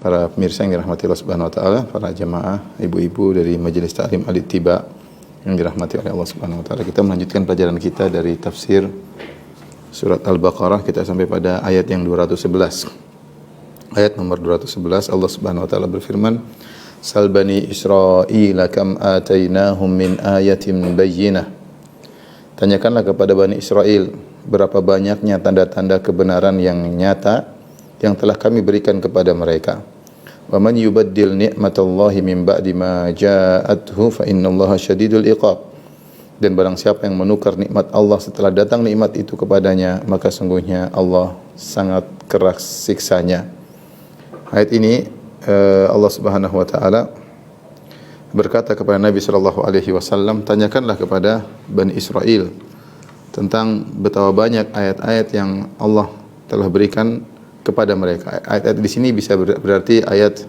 para pemirsa yang dirahmati Allah Subhanahu wa taala, para jamaah, ibu-ibu dari Majelis Ta'lim Al-Ittiba yang dirahmati oleh Allah Subhanahu wa taala. Kita melanjutkan pelajaran kita dari tafsir surat Al-Baqarah, kita sampai pada ayat yang 211. Ayat nomor 211, Allah Subhanahu wa taala berfirman, "Sal bani Israila kam atainahum min ayatin bayyinah." Tanyakanlah kepada Bani Israel, berapa banyaknya tanda-tanda kebenaran yang nyata yang telah kami berikan kepada mereka. Wa man yubaddil ni'matallahi min ba'di ma ja'athu fa innallaha syadidul iqab. Dan barang siapa yang menukar nikmat Allah setelah datang nikmat itu kepadanya, maka sungguhnya Allah sangat keras siksanya. Ayat ini Allah Subhanahu wa taala berkata kepada Nabi sallallahu alaihi wasallam, tanyakanlah kepada Bani Israel tentang betapa banyak ayat-ayat yang Allah telah berikan kepada mereka. Ayat-ayat di sini bisa berarti ayat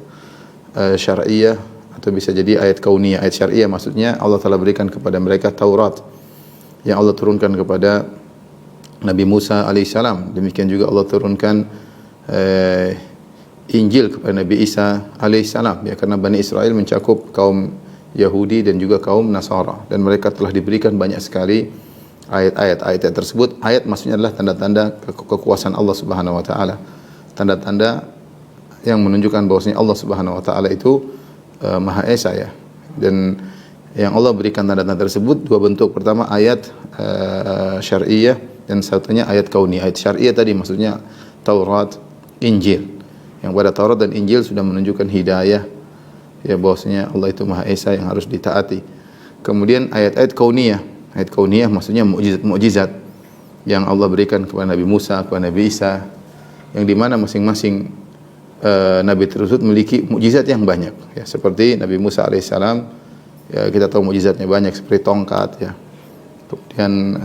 syar'iyah atau bisa jadi ayat kauniyah. Ayat syar'iyah maksudnya Allah telah berikan kepada mereka Taurat yang Allah turunkan kepada Nabi Musa alaihissalam. Demikian juga Allah turunkan Injil kepada Nabi Isa alaihissalam. Ya, karena Bani Israel mencakup kaum Yahudi dan juga kaum Nasara, dan mereka telah diberikan banyak sekali ayat-ayat. Ayat-ayat tersebut, ayat maksudnya adalah tanda-tanda kekuasaan Allah Subhanahu wa taala. Tanda-tanda yang menunjukkan bahwasanya Allah Subhanahu wa taala itu Maha Esa, ya. Dan yang Allah berikan tanda-tanda tersebut dua bentuk. Pertama ayat syar'iyah dan satunya ayat kauniyah. Ayat syar'iyah tadi maksudnya Taurat, Injil. Yang pada Taurat dan Injil sudah menunjukkan hidayah, ya, bahwasanya Allah itu Maha Esa yang harus ditaati. Kemudian ayat-ayat kauniyah. Ayat kauniyah maksudnya mukjizat-mukjizat yang Allah berikan kepada Nabi Musa, kepada Nabi Isa, yang di mana masing-masing nabi tersebut memiliki mukjizat yang banyak, ya. Seperti Nabi Musa alaihissalam, ya, kita tahu mukjizatnya banyak, seperti tongkat, ya. Kemudian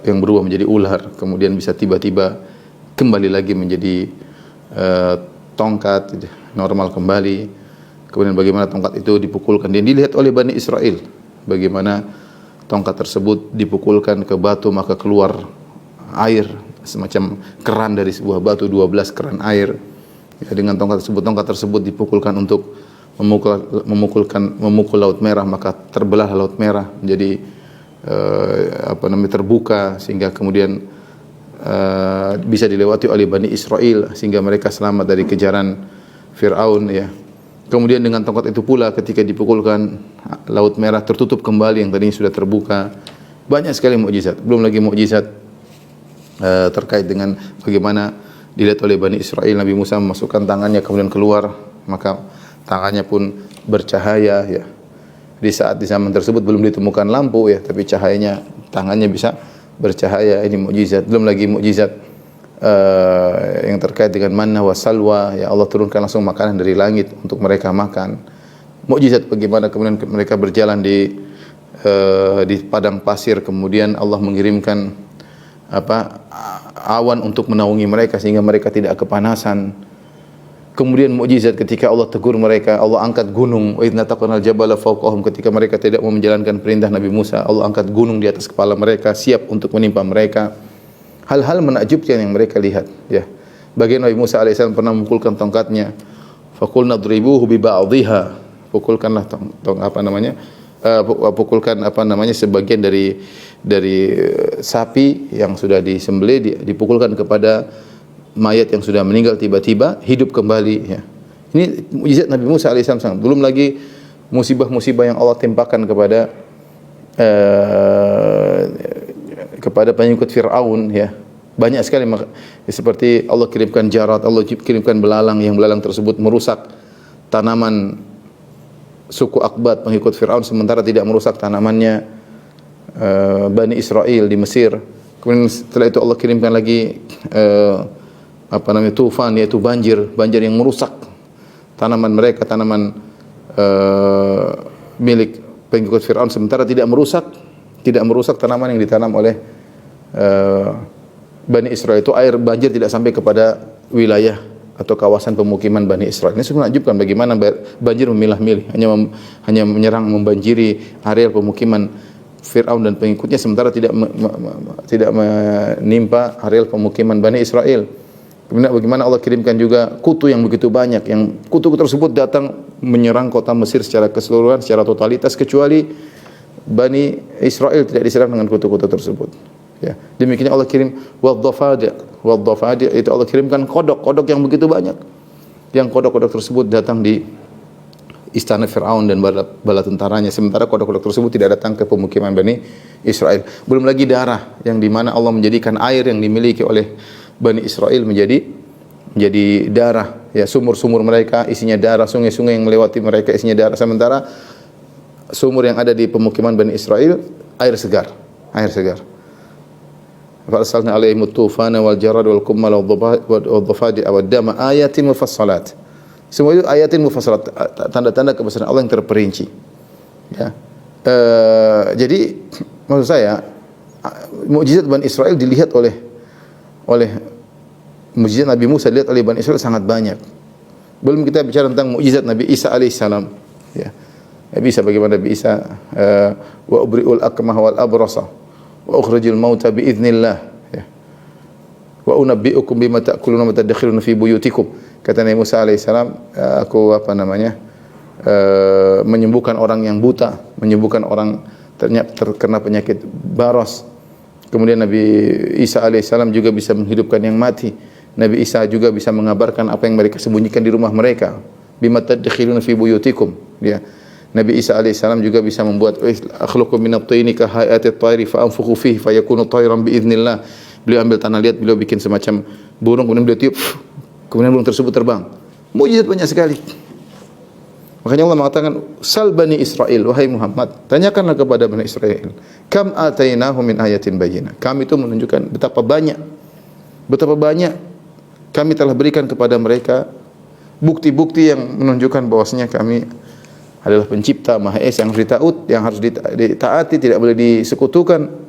yang berubah menjadi ular, kemudian bisa tiba-tiba kembali lagi menjadi tongkat normal kembali. Kemudian bagaimana tongkat itu dipukulkan dan dilihat oleh Bani Israel, bagaimana tongkat tersebut dipukulkan ke batu maka keluar air, semacam keran dari sebuah batu, 12 keran air. Ya, dengan tongkat tersebut dipukulkan untuk memukul Laut Merah, maka terbelah Laut Merah menjadi terbuka, sehingga kemudian bisa dilewati oleh Bani Israel sehingga mereka selamat dari kejaran Fir'aun, ya. Kemudian dengan tongkat itu pula ketika dipukulkan Laut Merah tertutup kembali yang tadinya sudah terbuka. Banyak sekali mukjizat. Belum lagi mukjizat terkait dengan bagaimana dilihat oleh Bani Israel, Nabi Musa memasukkan tangannya kemudian keluar, maka tangannya pun bercahaya, ya. Di zaman tersebut belum ditemukan lampu, ya, tapi cahayanya tangannya bisa bercahaya. Ini mukjizat. Belum lagi mukjizat yang terkait dengan manna wa salwa, ya, Allah turunkan langsung makanan dari langit untuk mereka makan. Mukjizat bagaimana kemudian mereka berjalan di padang pasir, kemudian Allah mengirimkan awan untuk menaungi mereka sehingga mereka tidak kepanasan. Kemudian mukjizat ketika Allah tegur mereka, Allah angkat gunung, wa idna taqanal jabala fawqahum, ketika mereka tidak mau menjalankan perintah Nabi Musa, Allah angkat gunung di atas kepala mereka siap untuk menimpa mereka. Hal-hal menakjubkan yang mereka lihat, ya. Bagian Nabi Musa alaihissalam pernah memukulkan tongkatnya, faqulna dribuhu bi ba'dihha, pukulkanlah sebagian dari sapi yang sudah disembelih, dipukulkan kepada mayat yang sudah meninggal, tiba-tiba hidup kembali, ya. Ini mukjizat Nabi Musa alaihissalam. Belum lagi musibah-musibah yang Allah timpakan kepada pengikut Fir'aun, ya. Banyak sekali, seperti Allah kirimkan jarat, Allah kirimkan belalang, yang belalang tersebut merusak tanaman suku Akbat pengikut Fir'aun, sementara tidak merusak tanamannya Bani Israel di Mesir. Kemudian setelah itu Allah kirimkan lagi tufan, yaitu banjir yang merusak tanaman mereka, tanaman milik pengikut Fir'aun, sementara tidak merusak tanaman yang ditanam oleh Bani Israel. Itu air banjir tidak sampai kepada wilayah atau kawasan pemukiman Bani Israel. Ini sungguh menakjubkan bagaimana banjir memilah-milih, hanya menyerang, membanjiri area pemukiman Fir'aun dan pengikutnya, sementara tidak menimpa area pemukiman Bani Israel. Kemudian bagaimana Allah kirimkan juga kutu yang begitu banyak, yang kutu tersebut datang menyerang kota Mesir secara keseluruhan, secara totalitas, kecuali Bani Israel tidak diserang dengan kutu-kutu tersebut. Ya. Demikian Allah kirim wadh-dhafadi, itu Allah kirimkan kodok yang begitu banyak. Yang kodok tersebut datang di istana Fir'aun dan bala tentaranya, sementara kodok tersebut tidak datang ke pemukiman Bani Israel. Belum lagi darah, yang dimana Allah menjadikan air yang dimiliki oleh Bani Israel menjadi darah. Ya, sumur-sumur mereka isinya darah, sungai-sungai yang melewati mereka isinya darah. Sementara sumur yang ada di pemukiman Bani Israel air segar. Fa arsalna alaihim tufana wal jarad wal kummal wal dhafadi wad dama ayatin mufassalat. Semua itu ayatin mufassalat, tanda-tanda kebesaran Allah yang terperinci. Ya. Jadi maksud saya mukjizat Bani Israel dilihat oleh mukjizat Nabi Musa dilihat oleh Bani Israel sangat banyak. Belum kita bicara tentang mukjizat Nabi Isa alaihissalam. Ya. Nabi Isa, bagaimana Nabi Isa wa ubri'ul akmah wal abrasa wa ukhrijul mauta bi idznillah, ya. Wa unabbi'ukum bima ta'kuluna wa tadkhuluna fi buyutikum. Kata Nabi Musa alaihissalam, aku menyembuhkan orang yang buta, menyembuhkan orang terkena penyakit baros. Kemudian Nabi Isa alaihissalam juga bisa menghidupkan yang mati. Nabi Isa juga bisa mengabarkan apa yang mereka sembunyikan di rumah mereka. Bima tadkhuluna fi buyutikum. Ya. Nabi Isa alaihissalam juga bisa membuat akhluqu minat tayni ka hayatit tayri fa anfukhu fihi fayakunu tayran bi idznillah. Beliau ambil tanah liat, beliau bikin semacam burung, kemudian beliau tiup, kemudian burung tersebut terbang. Mukjizat banyak sekali. Makanya Allah mengatakan, sal Bani Israel, wahai Muhammad, tanyakanlah kepada Bani Israel, kam atainahu min ayatin bayyinah. Kami itu menunjukkan betapa banyak kami telah berikan kepada mereka bukti-bukti yang menunjukkan bahwasanya kami adalah pencipta Maha Esa yang harus ditaati, tidak boleh disekutukan.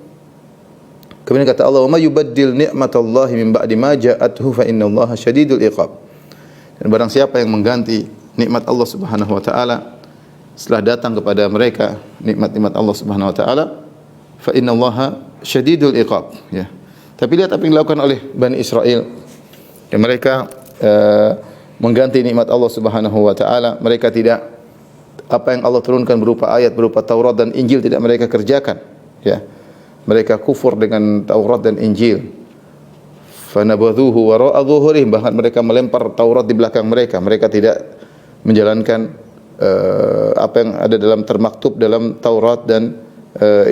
Kemudian kata Allah, "Wa may yubaddil ni'matallahi min ba'di ma ja'athu fa innallaha syadidul iqab." Dan barang siapa yang mengganti nikmat Allah Subhanahu wa taala setelah datang kepada mereka nikmat-nikmat Allah Subhanahu wa taala, fa innallaha syadidul iqab, ya. Tapi lihat apa yang dilakukan oleh Bani Israel. Ya, mereka mengganti nikmat Allah Subhanahu wa taala, mereka tidak apa yang Allah turunkan berupa ayat, berupa Taurat dan Injil tidak mereka kerjakan, ya. Mereka kufur dengan Taurat dan Injil. Fanabadhuhu wara'a dhuhurihim, bahkan mereka melempar Taurat di belakang mereka. Mereka tidak menjalankan apa yang ada dalam termaktub dalam Taurat dan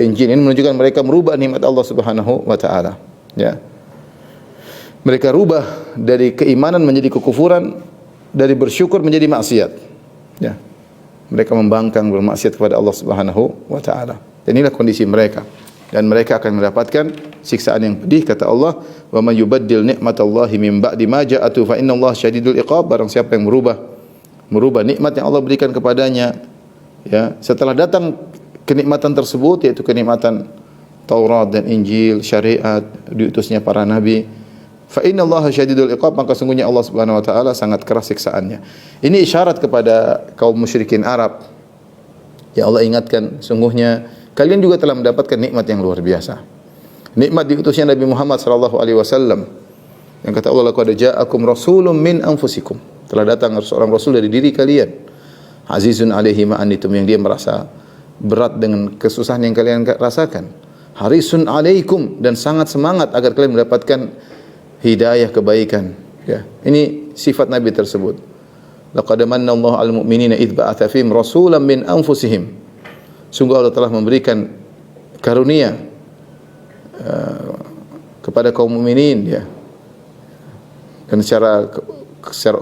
Injil. Ini menunjukkan mereka merubah nikmat Allah Subhanahu wa taala, ya. Mereka rubah dari keimanan menjadi kekufuran, dari bersyukur menjadi maksiat, ya. Mereka membangkang bermaksiat kepada Allah Subhanahu wa taala. Dan inilah kondisi mereka. Dan mereka akan mendapatkan siksaan yang pedih. Kata Allah, "Wa may yubaddil ni'matallahi min ba'di ma ja'atu fa innallaha syadidul iqab." Barang siapa yang merubah nikmat yang Allah berikan kepadanya, ya, setelah datang kenikmatan tersebut, yaitu kenikmatan Taurat dan Injil, syariat, diutusnya para nabi, fa innallaha syadidul iqab, maka sungguhnya Allah Subhanahu wa taala sangat keras siksaannya. Ini isyarat kepada kaum musyrikin Arab. Ya, Allah ingatkan, sungguhnya kalian juga telah mendapatkan nikmat yang luar biasa. Nikmat diutusnya Nabi Muhammad sallallahu alaihi wasallam. Yang kata Allah, laqad ja'akum rasulun min anfusikum. Telah datang seorang rasul dari diri kalian. Azizun alaihi ma anittum, yang dia merasa berat dengan kesusahan yang kalian rasakan. Harisun alaikum, dan sangat semangat agar kalian mendapatkan hidayah kebaikan, ya. Ini sifat Nabi tersebut. Laqad manna Allahu 'alal mu'minina idz ba'atsa fihim rasulan min anfusihim. Sungguh Allah telah memberikan karunia kepada kaum mukminin, ya. Dan secara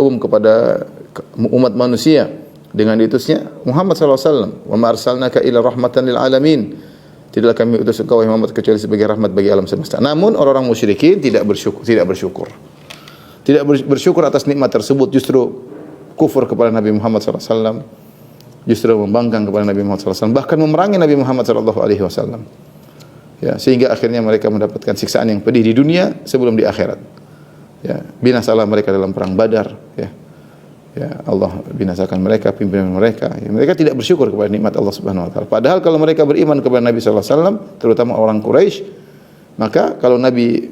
umum kepada umat manusia dengan diutusnya Muhammad sallallahu alaihi wasallam. Wa ma arsalnaka illa rahmatan lil alamin. Tidaklah kami utus engkau wahai Muhammad kecuali sebagai rahmat bagi alam semesta. Namun orang-orang musyrikin tidak bersyukur. Tidak bersyukur atas nikmat tersebut, justru kufur kepada Nabi Muhammad sallallahu alaihi wasallam. Justru membangkang kepada Nabi Muhammad sallallahu alaihi wasallam, bahkan memerangi Nabi Muhammad sallallahu alaihi wasallam. Ya, sehingga akhirnya mereka mendapatkan siksaan yang pedih di dunia sebelum di akhirat. Ya, binasalah mereka dalam perang Badar, ya. Ya, Allah binasakan mereka, pimpinan mereka. Ya, mereka tidak bersyukur kepada nikmat Allah Subhanahu wa taala. Padahal kalau mereka beriman kepada Nabi sallallahu alaihi wasallam, terutama orang Quraisy, maka kalau Nabi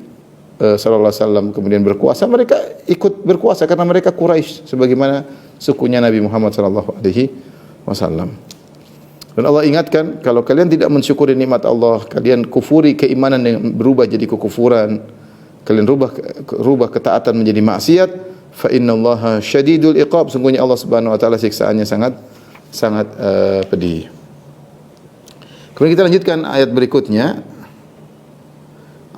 sallallahu alaihi wasallam kemudian berkuasa, mereka ikut berkuasa karena mereka Quraisy sebagaimana sukunya Nabi Muhammad sallallahu alaihi wasallam. Dan Allah ingatkan, kalau kalian tidak mensyukuri nikmat Allah, kalian kufuri keimanan yang berubah jadi kekufuran, kalian rubah ketaatan menjadi maksiat, fa innallaha syadidul iqab, sungguhnya Allah Subhanahu wa taala siksaannya sangat pedih. Kemudian kita lanjutkan ayat berikutnya.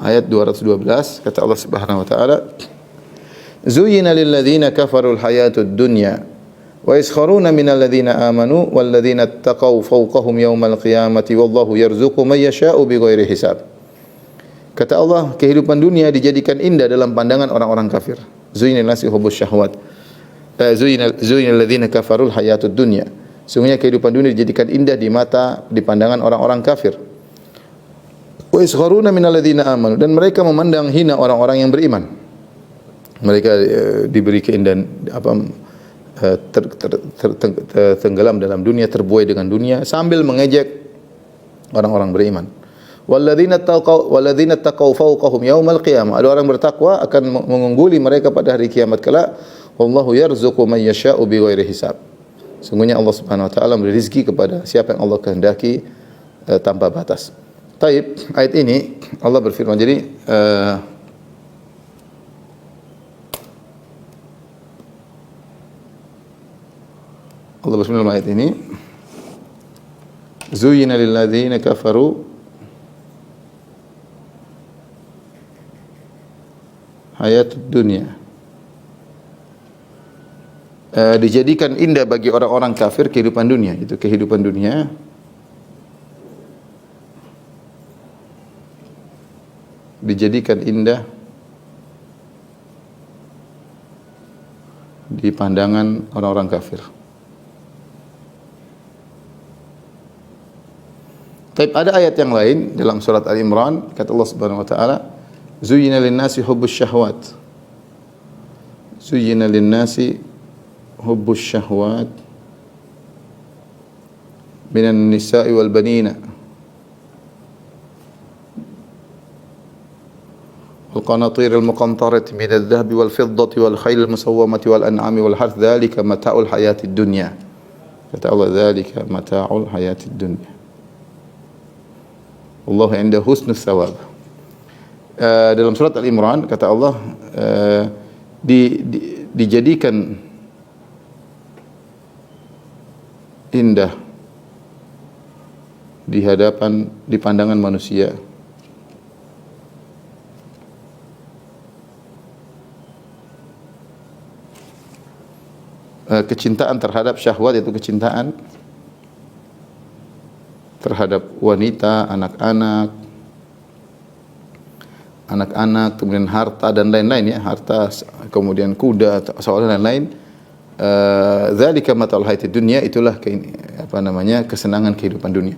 Ayat 212 kata Allah Subhanahu wa taala, "Zuyyina lil ladzina kafarul hayatud dunya wa yaskharuna minal ladzina amanu wal ladzina ittaqaw fawqahum yaumal qiyamati wallahu yarzuqu may yasha'u bighairi hisab." Kata Allah, kehidupan dunia dijadikan indah dalam pandangan orang-orang kafir. Zuyyina lin-nasi hubbus syahwat. Zuyyina lil ladzina kafarul hayatud dunya. Sungguhnya kehidupan dunia dijadikan indah di pandangan orang-orang kafir. Wa yaskharuna minal ladzina amanu, dan mereka memandang hina orang-orang yang beriman. Mereka diberi keindahan tenggelam dalam dunia, terbuai dengan dunia sambil mengejek orang-orang beriman. Walladzina taqaw fawqahum yaumal qiyamah. Ada orang bertakwa akan mengungguli mereka pada hari kiamat kelak. Wallahu yarzuqu may yasha'u bighairi hisab. Sungguhnya Allah Subhanahu wa taala memberi rezeki kepada siapa yang Allah kehendaki tanpa batas. Taib, ayat ini Allah berfirman, jadi Allah berfirman dalam ayat ini, Zuyyina lil ladzina kafaru hayatud dunya. Dijadikan indah bagi orang-orang kafir kehidupan dunia, itu kehidupan dunia. Dijadikan indah di pandangan orang-orang kafir. Tapi ada ayat yang lain dalam surat Al-Imran, kata Allah Subhanahu wa taala, "Zuyyina lin-nasi hubbus syahwat." Zuyyina lin-nasi hubbus syahwat minan nisa'i wal banina والقناطير المقنطرة من الذهب والفضة والخيل المسومة والأنعام والحرث ذلك متاع الحياة الدنيا. Kata Allah, ذلك متاع الحياة الدنيا. Allah عنده حسن الثواب. Dalam surat Al-Imran kata Allah, dijadikan indah di pandangan manusia kecintaan terhadap syahwat, yaitu kecintaan terhadap wanita, anak-anak, kemudian harta dan lain-lain, ya, harta, kemudian kuda, soal dan lain-lain. Dzalika mata'ul hayatid dunya, itulah kesenangan kehidupan dunia.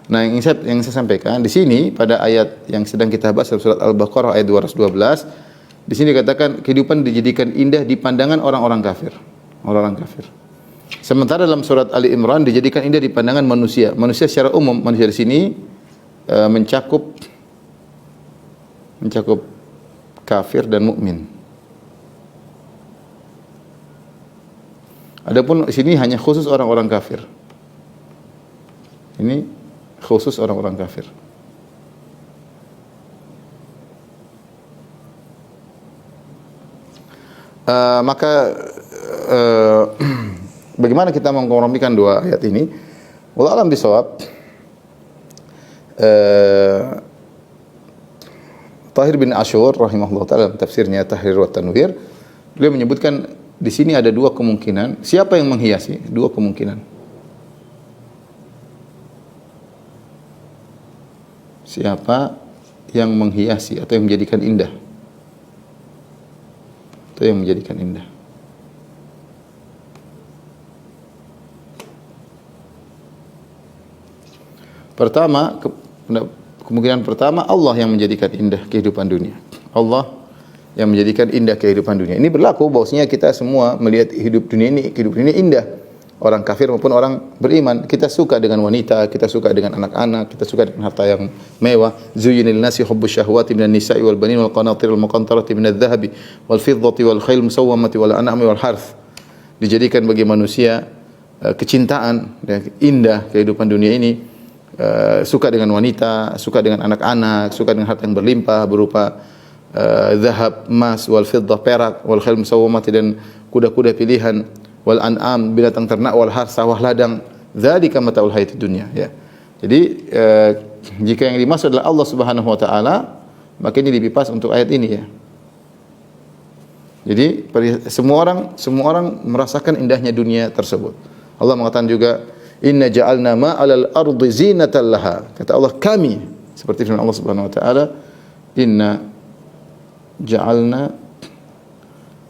Nah, yang saya sampaikan di sini pada ayat yang sedang kita bahas dalam surat Al-Baqarah ayat 212, di sini dikatakan kehidupan dijadikan indah di pandangan orang-orang kafir. Orang-orang kafir. Sementara dalam surat Ali Imran dijadikan indah di pandangan manusia. Manusia secara umum, manusia di sini mencakup kafir dan mukmin. Adapun di sini hanya khusus orang-orang kafir. Ini khusus orang-orang kafir. Maka bagaimana kita mengkompromikan dua ayat ini? Wallahu a'lam bishawab. Tahir bin Ashur rahimahullah taala dalam tafsirnya Tahrir wa Tanwir, beliau menyebutkan di sini ada dua kemungkinan. Siapa yang menghiasi? Dua kemungkinan. Siapa yang menghiasi atau yang menjadikan indah? Atau yang menjadikan indah. Pertama, kemungkinan pertama, Allah yang menjadikan indah kehidupan dunia. Allah yang menjadikan indah kehidupan dunia. Ini berlaku bahwasanya kita semua melihat kehidupan dunia ini indah. orang kafir maupun orang beriman. Kita suka dengan wanita, kita suka dengan anak-anak, kita suka dengan harta yang mewah. Zuyyina lin-nasi hubbus syahawati minan nisa'i wal banin wal qanatiril muqantarati minadh dhahabi wal fiddati wal khayl musawwamati wal an'ami wal harth. Dijadikan bagi manusia kecintaan dan indah kehidupan dunia ini, suka dengan wanita, suka dengan anak-anak, suka dengan harta yang berlimpah berupa zahab, emas, wal fiddah, perak, wal khayl musawwamati, dan kuda-kuda pilihan, wal an'am, binatang ternak, wal harth, sawah ladang. Dzalika mataul hayatid dunya, ya. Jadi jika yang dimaksud adalah Allah Subhanahu wa taala, maka ini lebih pas untuk ayat ini, ya. Jadi semua orang merasakan indahnya dunia tersebut. Allah mengatakan juga, inna ja'alna ma'alal ardi zinatan laha. Kata Allah, kami, seperti firman Allah Subhanahu wa taala, inna ja'alna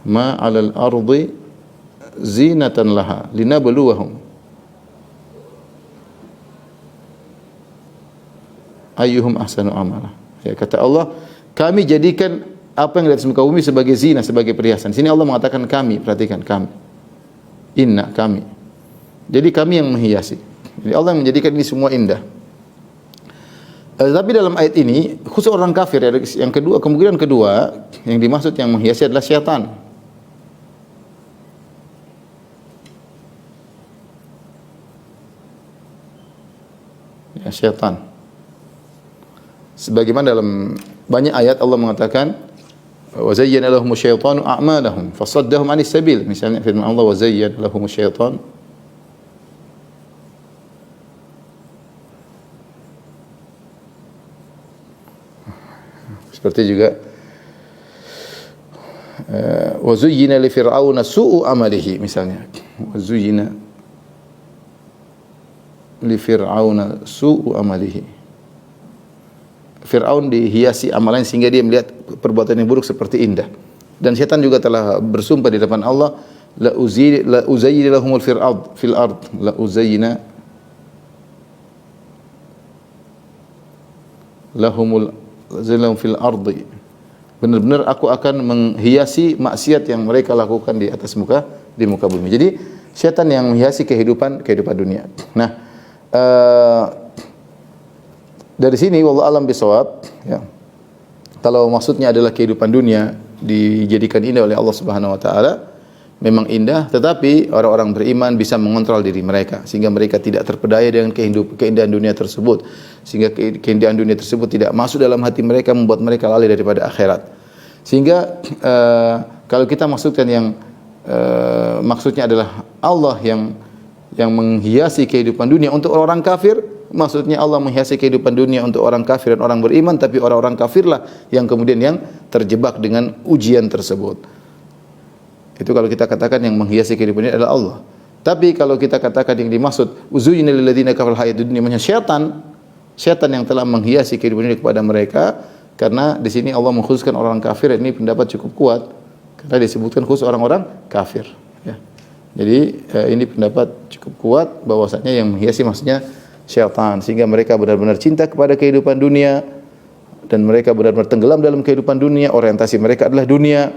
ma'alal ardi zinatan laha linabluwahum ayyuhum ahsanu amala. Ya, kata Allah, kami jadikan apa yang di atas muka bumi sebagai zina, sebagai perhiasan. Sini Allah mengatakan kami, perhatikan, kami. Inna, kami. Jadi kami yang menghiasi. Jadi Allah yang menjadikan ini semua indah. Tapi dalam ayat ini khusus orang kafir, yang kedua, kemungkinan kedua yang dimaksud yang menghiasi adalah syaitan. Ya, syaitan. Sebagaimana dalam banyak ayat Allah mengatakan, wa zayyana lahumu syaitanu a'malahum fasaddahum 'anis sabil. Misalnya firman Allah, wa zayyana lahumu syaitan. Seperti juga wa zuyyina li fir'auna su'u amalihi, misalnya. Wa zuyyina li fir'auna su'u amalihi. Fir'aun dihiasi amalan sehingga dia melihat perbuatan yang buruk seperti indah. Dan syaitan juga telah bersumpah di depan Allah, la uzayyina lahumul fil ard, la uzayyina lahumul zalum fil ardi. Benar-benar aku akan menghiasi maksiat yang mereka lakukan di atas muka bumi. Jadi syaitan yang menghiasi kehidupan dunia. Nah, dari sini wallahu alam bisawab, ya. Kalau maksudnya adalah kehidupan dunia dijadikan indah oleh Allah Subhanahu wa taala, memang indah, tetapi orang-orang beriman bisa mengontrol diri mereka sehingga mereka tidak terpedaya dengan keindahan dunia tersebut, sehingga keindahan dunia tersebut tidak masuk dalam hati mereka, membuat mereka lalai daripada akhirat. Sehingga kalau kita maksudkan yang maksudnya adalah Allah yang menghiasi kehidupan dunia untuk orang kafir, maksudnya Allah menghiasi kehidupan dunia untuk orang kafir dan orang beriman, tapi orang-orang kafirlah yang kemudian yang terjebak dengan ujian tersebut. Itu kalau kita katakan yang menghiasi kehidupan dunia adalah Allah. Tapi kalau kita katakan yang dimaksud uzuyyina lil ladzina kafarul hayatud dunya, maksudnya syaitan yang telah menghiasi kehidupan dunia kepada mereka, karena di sini Allah mengkhususkan orang kafir. Ini pendapat cukup kuat karena disebutkan khusus orang-orang kafir, ya. Jadi ini pendapat cukup kuat bahwasanya yang menghiasi maksudnya syaitan, sehingga mereka benar-benar cinta kepada kehidupan dunia dan mereka benar-benar tenggelam dalam kehidupan dunia. Orientasi mereka adalah dunia,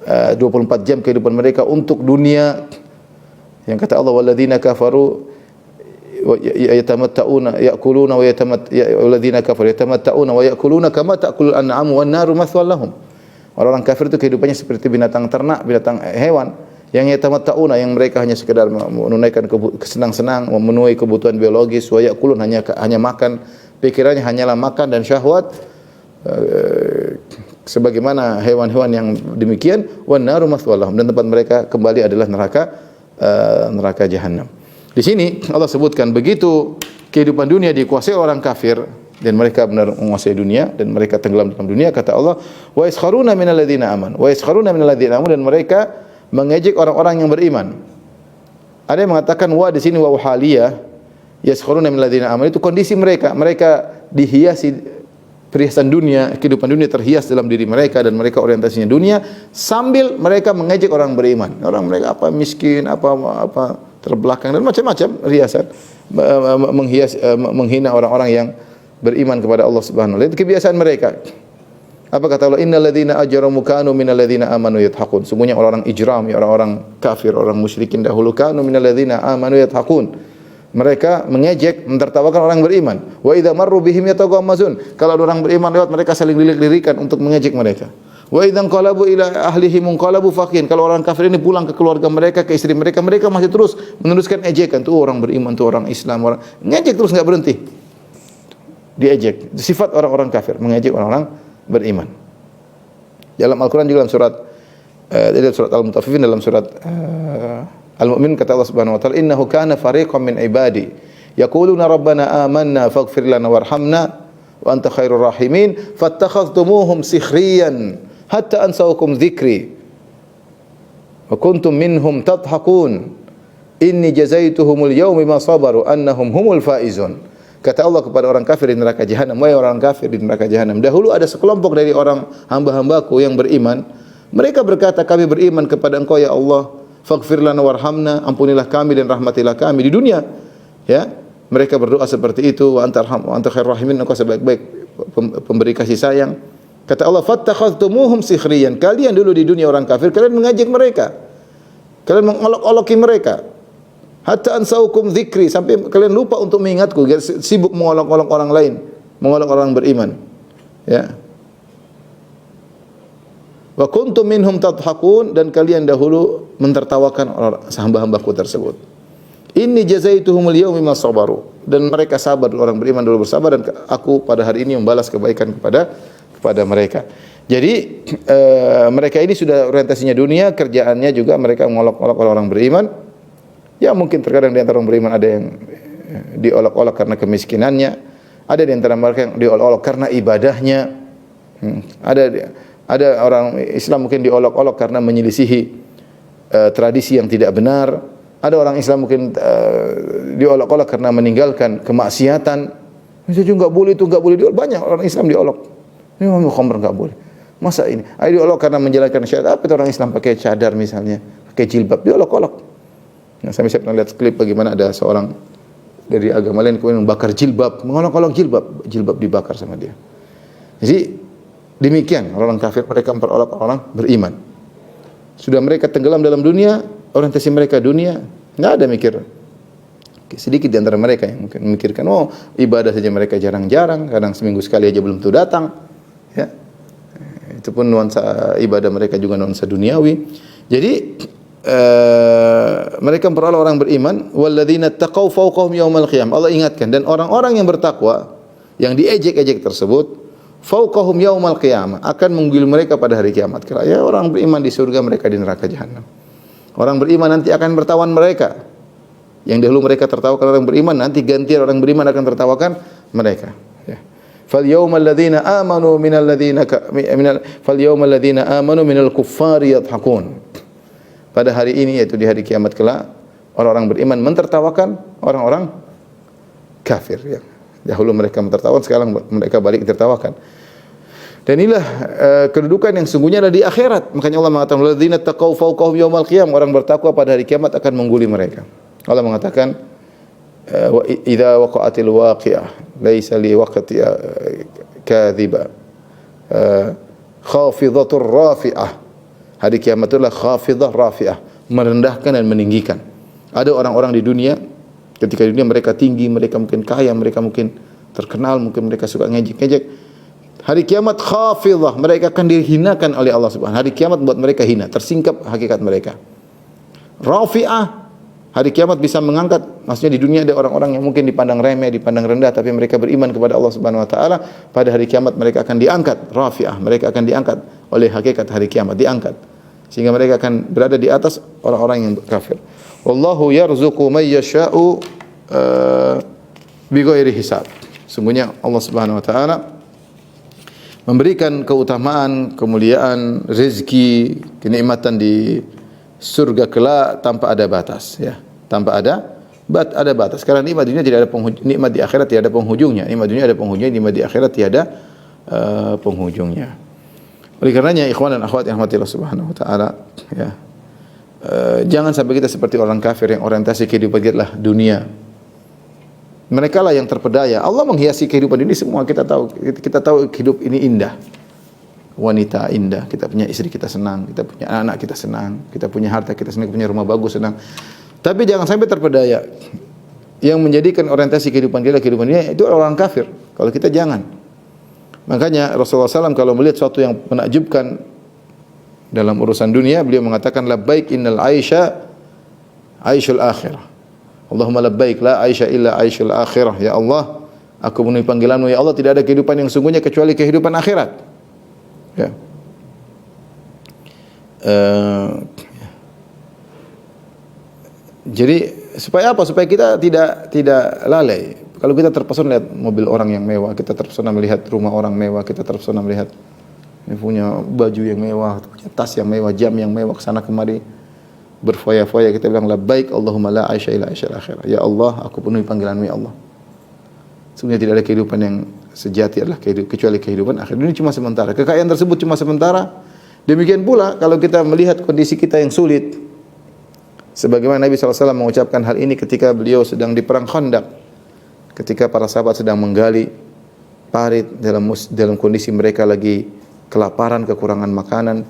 24 jam kehidupan mereka untuk dunia. Yang kata Allah, walladzina kafaru yatamatta'una ya'kuluna wa walladzina kafaru yatamatta'una wa ya'kuluna kama ta'kulul an'amu wan naru mathwal lahum. Orang-orang kafir itu kehidupannya seperti binatang ternak, binatang hewan yang yatamatta'una, yang mereka hanya sekedar menunaikan kesenang-senang, memenuhi kebutuhan biologis, wa ya'kulun, hanya makan, pikirannya hanyalah makan dan syahwat. Sebagaimana hewan-hewan yang demikian, wan naru mathwal lahum, dan tempat mereka kembali adalah neraka jahanam. Di sini Allah sebutkan begitu kehidupan dunia dikuasai orang kafir dan mereka benar menguasai dunia dan mereka tenggelam dalam dunia, kata Allah, wa yaskharuna minal ladzina amanu, wa yaskharuna minal ladzina amanu, dan mereka mengejek orang-orang yang beriman. Ada yang mengatakan wa di sini wa haliyah, yaskharuna minal ladzina amanu, itu kondisi mereka dihiasi perhiasan dunia, kehidupan dunia terhias dalam diri mereka dan mereka orientasinya dunia, sambil mereka mengejek orang beriman. Orang mereka apa miskin, apa terbelakang dan macam-macam riasan, menghina orang-orang yang beriman kepada Allah Subhanahu wa taala. Itu kebiasaan mereka. Apa kata Allah? Innal ladzina ajramu kanu minal ladzina amanu yadhakun. Sungguhnya orang-orang ijram, ya orang-orang kafir, orang musyrikin dahulu kanu minal ladzina amanu yadhakun. Mereka mengejek, mentertawakan orang beriman. Wa idza marru bihim yataghammazun. Kalau ada orang beriman lewat, mereka saling lirik-lirikan untuk mengejek mereka. Wa idza qalabu ila ahlihim qalabu fakin. Kalau orang kafir ini pulang ke keluarga mereka, ke istri mereka, mereka masih terus meneruskan ejekan. Tuh orang beriman, tuh orang Islam, orang ngejek terus enggak berhenti. Diejek. Sifat orang-orang kafir, mengejek orang-orang beriman. Dalam Al-Quran juga dalam surat Al-Mutaffifin, dalam surat Al-Mu'min, kata Allah Subhanahu wa taala, innahu kana fariqam min ibadi yaquluna rabbana amanna faghfir lana warhamna wa anta khairur rahimin fattakhadhtumuhum sikhriyan hatta ansawkum dzikri wa kuntum minhum tadhakun inni jazaituhumul yawma bima sabaru annahum humul faizun. Kata Allah kepada orang kafir di neraka jahanam, wahai orang kafir di neraka jahanam, dahulu ada sekelompok dari orang hamba-hambaku yang beriman. Mereka berkata, kami beriman kepada Engkau ya Allah, faghfir lana warhamna, ampunilah kami dan rahmatilah kami di dunia. Ya, mereka berdoa seperti itu, wa anta khairur rahimin, Engkau sebaik-baik pemberi kasih sayang. Kata Allah, fattakhadhtumuhum sikhriyan. Kalian dulu di dunia orang kafir, kalian mengajak mereka. Kalian mengolok-oloki mereka. Hatta ansaukum dzikri, sampai kalian lupa untuk mengingatku, sibuk mengolok-olok orang lain, mengolok orang beriman. Ya. Wa kuntum minhum tadhakun, dan kalian dahulu mentertawakan hamba-hambaku tersebut. Inni jazaituhumul yawma bima sabaru, dan mereka sabar, orang beriman dulu bersabar, dan aku pada hari ini membalas kebaikan kepada mereka. Jadi mereka ini sudah orientasinya dunia, kerjaannya juga mereka mengolok-olok orang beriman. Ya mungkin terkadang di antara orang beriman ada yang diolok-olok karena kemiskinannya, ada di antara mereka yang diolok-olok karena ibadahnya. Ada orang Islam mungkin diolok-olok karena menyelisihi tradisi yang tidak benar. Ada orang Islam mungkin diolok-olok karena meninggalkan kemaksiatan. Itu juga enggak boleh, itu enggak boleh. Banyak orang Islam diolok. Ini ngomong khamr enggak boleh. Masa ini? Ayo diolok karena menjalankan syariat. Apa itu orang Islam pakai cadar misalnya, pakai jilbab, diolok-olok. Nah, saya pernah lihat klip bagaimana ada seorang dari agama lain kemudian membakar jilbab, mengolok-olok jilbab dibakar sama dia. Jadi demikian orang kafir, mereka memperolok orang beriman. Sudah mereka tenggelam dalam dunia, orientasi mereka dunia, enggak ada mikir. Sedikit di antara mereka yang mungkin memikirkan, oh ibadah saja mereka jarang-jarang, kadang seminggu sekali aja belum tentu datang. Ya. Itu pun nuansa ibadah mereka juga nuansa duniawi. Jadi mereka memperoleh orang beriman, walladzina taqaw fawqahum yaumal qiyamah. Allah ingatkan, dan orang-orang yang bertakwa yang diejek-ejek tersebut fawqahum yaumal qiyamah akan menggil mereka pada hari kiamat. Ya, orang beriman di surga, mereka di neraka jahanam. Orang beriman nanti akan bertawan mereka. Yang dahulu mereka tertawakan orang beriman, nanti gantian orang beriman akan tertawakan mereka. Ya. Fal yaumal ladzina amanu minal kuffari yadhakun. Pada hari ini, yaitu di hari kiamat kelak, orang-orang beriman mentertawakan orang-orang kafir. Ya. Dahulu mereka mentertawakan, sekarang mereka balik ditertawakan. Dan inilah kedudukan yang sungguhnya ada di akhirat. Makanya Allah mengatakan, "Alladzina taqaw fawqahum yaumal qiyamah." Orang bertakwa pada hari kiamat akan mengguli mereka. Allah mengatakan, "Wa idza waqa'atil waqi'ah, laisa li waqtiha kadhiba. Khafidatur rafi'ah." Hari kiamat itulah khafidah rafi'ah, merendahkan dan meninggikan. Ada orang-orang di dunia, ketika di dunia mereka tinggi, mereka mungkin kaya, mereka mungkin terkenal, mungkin mereka suka ngejek-ngejek. Hari kiamat khafidah, mereka akan dihinakan oleh Allah Subhanahu. Hari kiamat buat mereka hina, tersingkap hakikat mereka. Rafi'ah, hari kiamat bisa mengangkat, maksudnya di dunia ada orang-orang yang mungkin dipandang remeh, dipandang rendah, tapi mereka beriman kepada Allah Subhanahu wa taala, pada hari kiamat mereka akan diangkat, rafi'ah, mereka akan diangkat oleh hakikat hari kiamat, diangkat. Sehingga mereka akan berada di atas orang-orang yang kafir. Wallahu yarzuqu may yasha'u bighairi hisab. Sungguhnya Allah Subhanahu wa taala memberikan keutamaan, kemuliaan, rezeki, kenikmatan di surga kelak tanpa ada batas, ya. Tanpa ada batas. Karena nikmat dunia tidak ada penghujung, nikmat di akhirat tidak ada penghujungnya. Nikmat dunia ada penghujungnya, nikmat di akhirat tiada penghujungnya. Oleh karenanya ikhwan dan akhwat yang rahmati Allah Subhanahu wa taala, ya. Jangan sampai kita seperti orang kafir yang orientasi kehidupan kita adalah dunia. Mereka lah yang terpedaya. Allah menghiasi kehidupan ini semua, kita tahu hidup ini indah. wanita indah, kita punya istri kita senang, kita punya anak kita senang, kita punya harta kita senang, punya rumah bagus senang. Tapi jangan sampai terpedaya. Yang menjadikan orientasi kehidupan kita kehidupan dunia itu orang kafir. Kalau kita jangan. Makanya Rasulullah SAW kalau melihat sesuatu yang menakjubkan dalam urusan dunia, beliau mengatakan labbaik innal aisha aishul akhirah. Allahumma labbaik la aisha illa aishul akhirah. Ya Allah, aku memenuhi panggilanmu. Ya Allah, tidak ada kehidupan yang sungguhnya kecuali kehidupan akhirat. Ya. Jadi supaya apa? Supaya kita tidak lalai. Kalau kita terpesona lihat mobil orang yang mewah, kita terpesona melihat rumah orang mewah, kita terpesona melihat punya baju yang mewah, punya tas yang mewah, jam yang mewah, kesana kemari berfoya-foya, kita bilang labbaik Allahumma la aisha illa aishal akhirah. Ya Allah, aku penuhi panggilanmu ya Allah. Sebenarnya tidak ada kehidupan yang sejati adalah kecuali kehidupan akhir. Ini cuma sementara. Kekayaan tersebut cuma sementara. Demikian pula kalau kita melihat kondisi kita yang sulit. Sebagaimana Nabi SAW mengucapkan hal ini ketika beliau sedang di perang Khandaq. Ketika para sahabat sedang menggali parit dalam kondisi mereka lagi kelaparan, kekurangan makanan,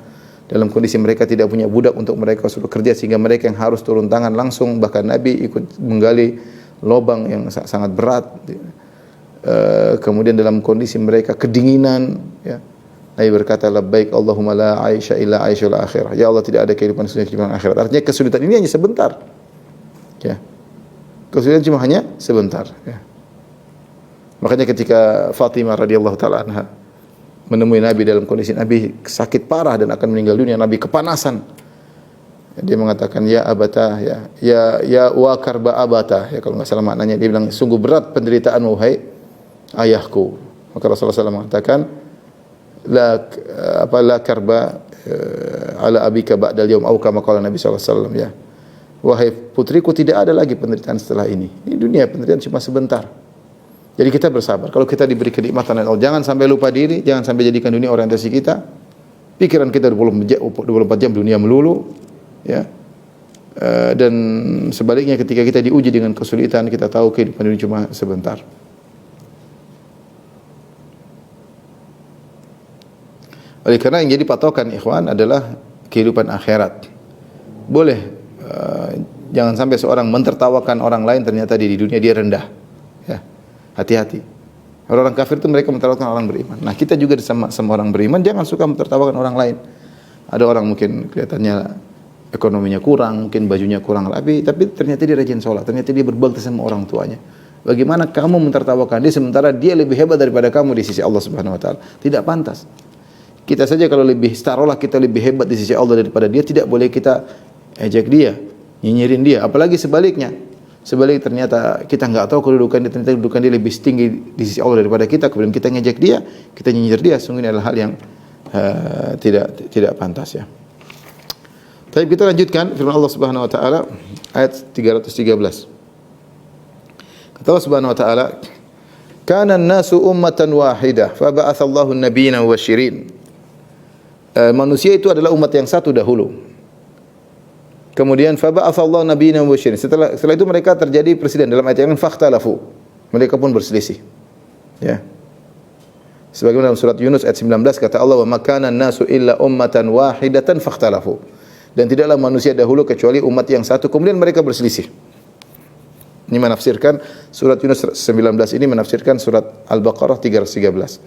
dalam kondisi mereka tidak punya budak untuk mereka suruh kerja sehingga mereka yang harus turun tangan langsung, bahkan Nabi ikut menggali lubang yang sangat berat. Kemudian dalam kondisi mereka kedinginan, ya, Nabi berkata labbaik Allahumma la aisha illa aishul akhirah. Ya Allah, tidak ada kehidupan selain kehidupan akhirat. Artinya kesulitan ini hanya sebentar. Ya. Kesulitan cuma hanya sebentar, ya. Makanya ketika Fatimah radhiyallahu taala anha menemui Nabi dalam kondisi Nabi sakit parah dan akan meninggal dunia, Nabi kepanasan. Dia mengatakan ya abata, ya wa karba abata, ya kalau enggak salah maknanya, dia bilang sungguh berat penderitaanmu wahai ayahku. Maka Rasulullah SAW mengatakan la karba ala abika ba'dal yaum, au kama qala Nabi SAW, ya. Wahai putriku, tidak ada lagi penderitaan setelah ini. Di dunia penderitaan cuma sebentar. Jadi kita bersabar. Kalau kita diberi kenikmatan oleh Allah, jangan sampai lupa diri, jangan sampai jadikan dunia orientasi kita. Pikiran kita 24 jam dunia melulu, ya. Dan sebaliknya ketika kita diuji dengan kesulitan, kita tahu kehidupan dunia cuma sebentar. Oleh karena yang jadi patokan ikhwan adalah kehidupan akhirat. Boleh jangan sampai seorang mentertawakan orang lain ternyata di dunia dia rendah. Ya. Hati-hati. Orang kafir itu mereka mentertawakan orang beriman. Nah, kita juga sama orang beriman jangan suka mentertawakan orang lain. Ada orang mungkin kelihatannya ekonominya kurang, mungkin bajunya kurang rapi, tapi ternyata dia rajin sholat, ternyata dia berbakti sama orang tuanya. Bagaimana kamu mentertawakan dia sementara dia lebih hebat daripada kamu di sisi Allah Subhanahu wa taala? Tidak pantas. Kita saja kalau taruhlah kita lebih hebat di sisi Allah daripada dia, tidak boleh kita ejek dia, nyinyirin dia. Apalagi sebaliknya. Sebaliknya ternyata kita enggak tahu kedudukan dia, ternyata kedudukan dia lebih tinggi di sisi Allah daripada kita, kemudian kita ngejek dia, kita nyinyir dia, sungguh ini adalah hal yang tidak pantas, ya. Tapi kita lanjutkan firman Allah Subhanahu wa taala ayat 313. Kata Allah Subhanahu wa taala, "Kana an-nasu ummatan wahidah, fa ba'atha Allahu an-nabiyina mubasysyirin." Manusia itu adalah umat yang satu dahulu. Kemudian fa ba'atha Allahu an-nabiyina mubasysyirin. Setelah itu mereka terjadi presiden dalam ayat yang fakhtalafu. Mereka pun berselisih. Ya. Sebagaimana dalam surat Yunus ayat 19 kata Allah, "Wa ma kana an-nasu illa ummatan wahidatan fakhtalafu." Dan tidaklah manusia dahulu kecuali umat yang satu, kemudian mereka berselisih. Ini menafsirkan surat Yunus 19 ini menafsirkan surat Al-Baqarah 313.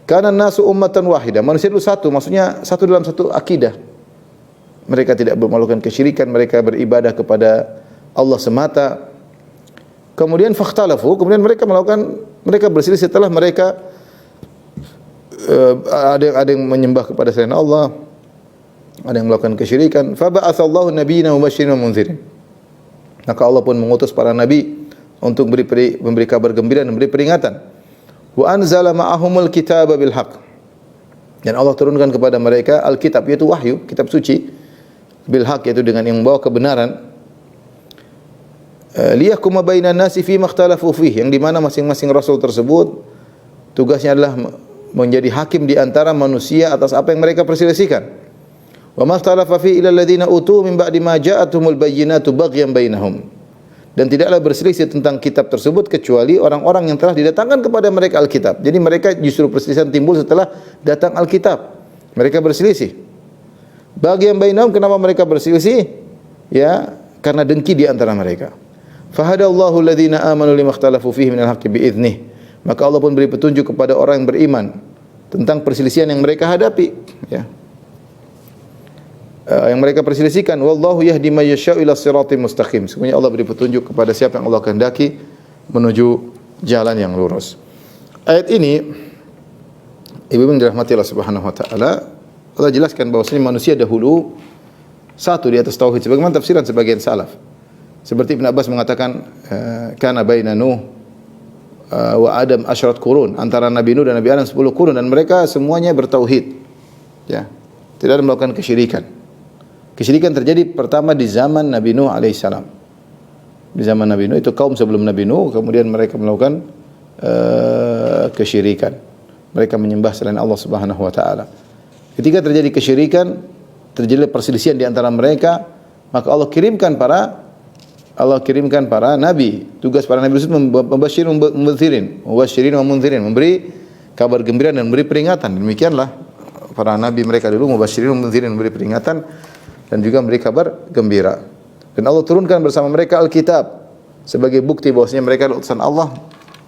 Karena nasu ummatan wahidah, manusia itu satu, maksudnya satu dalam satu akidah. Mereka tidak melakukan kesyirikan, mereka beribadah kepada Allah semata. Kemudian fakhtalafu, kemudian mereka berselisih setelah mereka ada yang menyembah kepada selain Allah, ada yang melakukan kesyirikan. Fa ba'atsallahu nabiyina mubasysyirin wa mundzirin. Maka Allah pun mengutus para nabi untuk memberi kabar gembira dan memberi peringatan. Wa anzala ma'ahumul kitaba bil haqq. Dan Allah turunkan kepada mereka Alkitab, yaitu wahyu, kitab suci, bil haqq, yaitu dengan yang membawa kebenaran. Liyahkuma bainan nasi fi makhtalafu fihi, yang di mana masing-masing rasul tersebut tugasnya adalah menjadi hakim di antara manusia atas apa yang mereka perselisihkan. Wa makhtalafa fi ila alladziina utu min ba'di ma ja'atuhumul bayyinatu baghyan bainahum. Dan tidaklah berselisih tentang kitab tersebut kecuali orang-orang yang telah didatangkan kepada mereka Alkitab. Jadi mereka justru perselisihan timbul setelah datang Alkitab. Mereka berselisih. Baghyan bainahum, kenapa mereka berselisih? Ya, karena dengki di antara mereka. Fahadallahu alladhina amanu limakhtalafu fihi minal haqqi bi'idnih. Maka Allah pun beri petunjuk kepada orang yang beriman tentang perselisihan yang mereka hadapi, ya. Yang mereka perselisihkan, wallahu yahdi may yasha'u ila siratim mustaqim. Sebenarnya Allah beri petunjuk kepada siapa yang Allah kehendaki menuju jalan yang lurus. Ayat ini, ibu-ibu yang dirahmati Allah Subhanahu wa taala, Allah jelaskan bahwasanya manusia dahulu satu di atas tauhid sebagaimana tafsiran sebagian salaf. Seperti Ibn Abbas mengatakan, kana baina Nuh wa Adam asyrat qurun, antara Nabi Nuh dan Nabi Adam 10 qurun, dan mereka semuanya bertauhid. Ya. Tidak ada melakukan kesyirikan. Kesyirikan terjadi pertama di zaman Nabi Nuh alaihissalam. Di zaman Nabi Nuh, itu kaum sebelum Nabi Nuh, kemudian mereka melakukan kesyirikan. Mereka menyembah selain Allah Subhanahu wa taala. Ketika terjadi kesyirikan, terjadi perselisihan di antara mereka, maka Allah kirimkan para nabi. Tugas para nabi itu membasyirin wa mundzirin, memberi kabar gembira dan memberi peringatan. Demikianlah para nabi mereka dulu, mubasyirin wa mundzirin, memberi peringatan dan juga memberi kabar gembira. Dan Allah turunkan bersama mereka Alkitab sebagai bukti bahwasanya mereka adalah utusan Allah.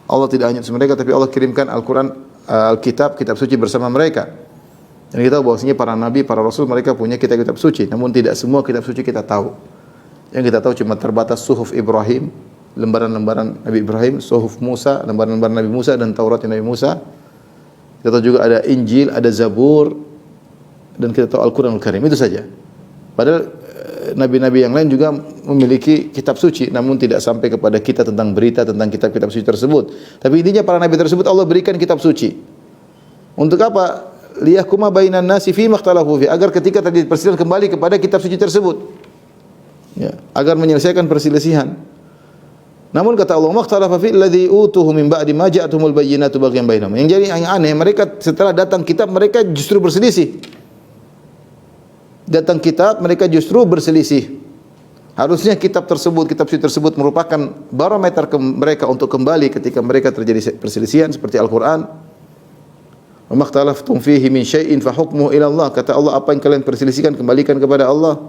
Allah tidak hanya utus mereka, tapi Allah kirimkan Al-Quran, Alkitab, kitab suci bersama mereka. Dan kita tahu bahwasanya para nabi, para rasul, mereka punya kitab-kitab suci. Namun tidak semua kitab suci kita tahu. Yang kita tahu cuma terbatas suhuf Ibrahim, lembaran-lembaran Nabi Ibrahim, suhuf Musa, lembaran-lembaran Nabi Musa, dan Taurat Nabi Musa. Kita tahu juga ada Injil, ada Zabur, dan kita tahu Al-Quranul Karim. Itu saja. Padahal nabi-nabi yang lain juga memiliki kitab suci, namun tidak sampai kepada kita tentang berita tentang kitab-kitab suci tersebut. Tapi intinya para nabi tersebut Allah berikan kitab suci. Untuk apa? Liyahkuma bainan nasi fi makhtalafu fi, agar ketika terjadi perselisihan kembali kepada kitab suci tersebut. Ya, agar menyelesaikan perselisihan. Namun kata Allah, makhtalafa fi alladhi utuhu min ba'di ma ja'atuhumul bayyinatu baghyan bainahum. Yang jadi yang aneh, mereka setelah datang kitab mereka justru berselisih. Datang kitab, mereka justru berselisih. Harusnya kitab suci tersebut merupakan barometer mereka untuk kembali ketika mereka terjadi perselisihan seperti Al-Quran. Wa makhtalaftum fihi min syai'in fa hukmuhu ila Allah. Kata Allah, apa yang kalian perselisihkan kembalikan kepada Allah.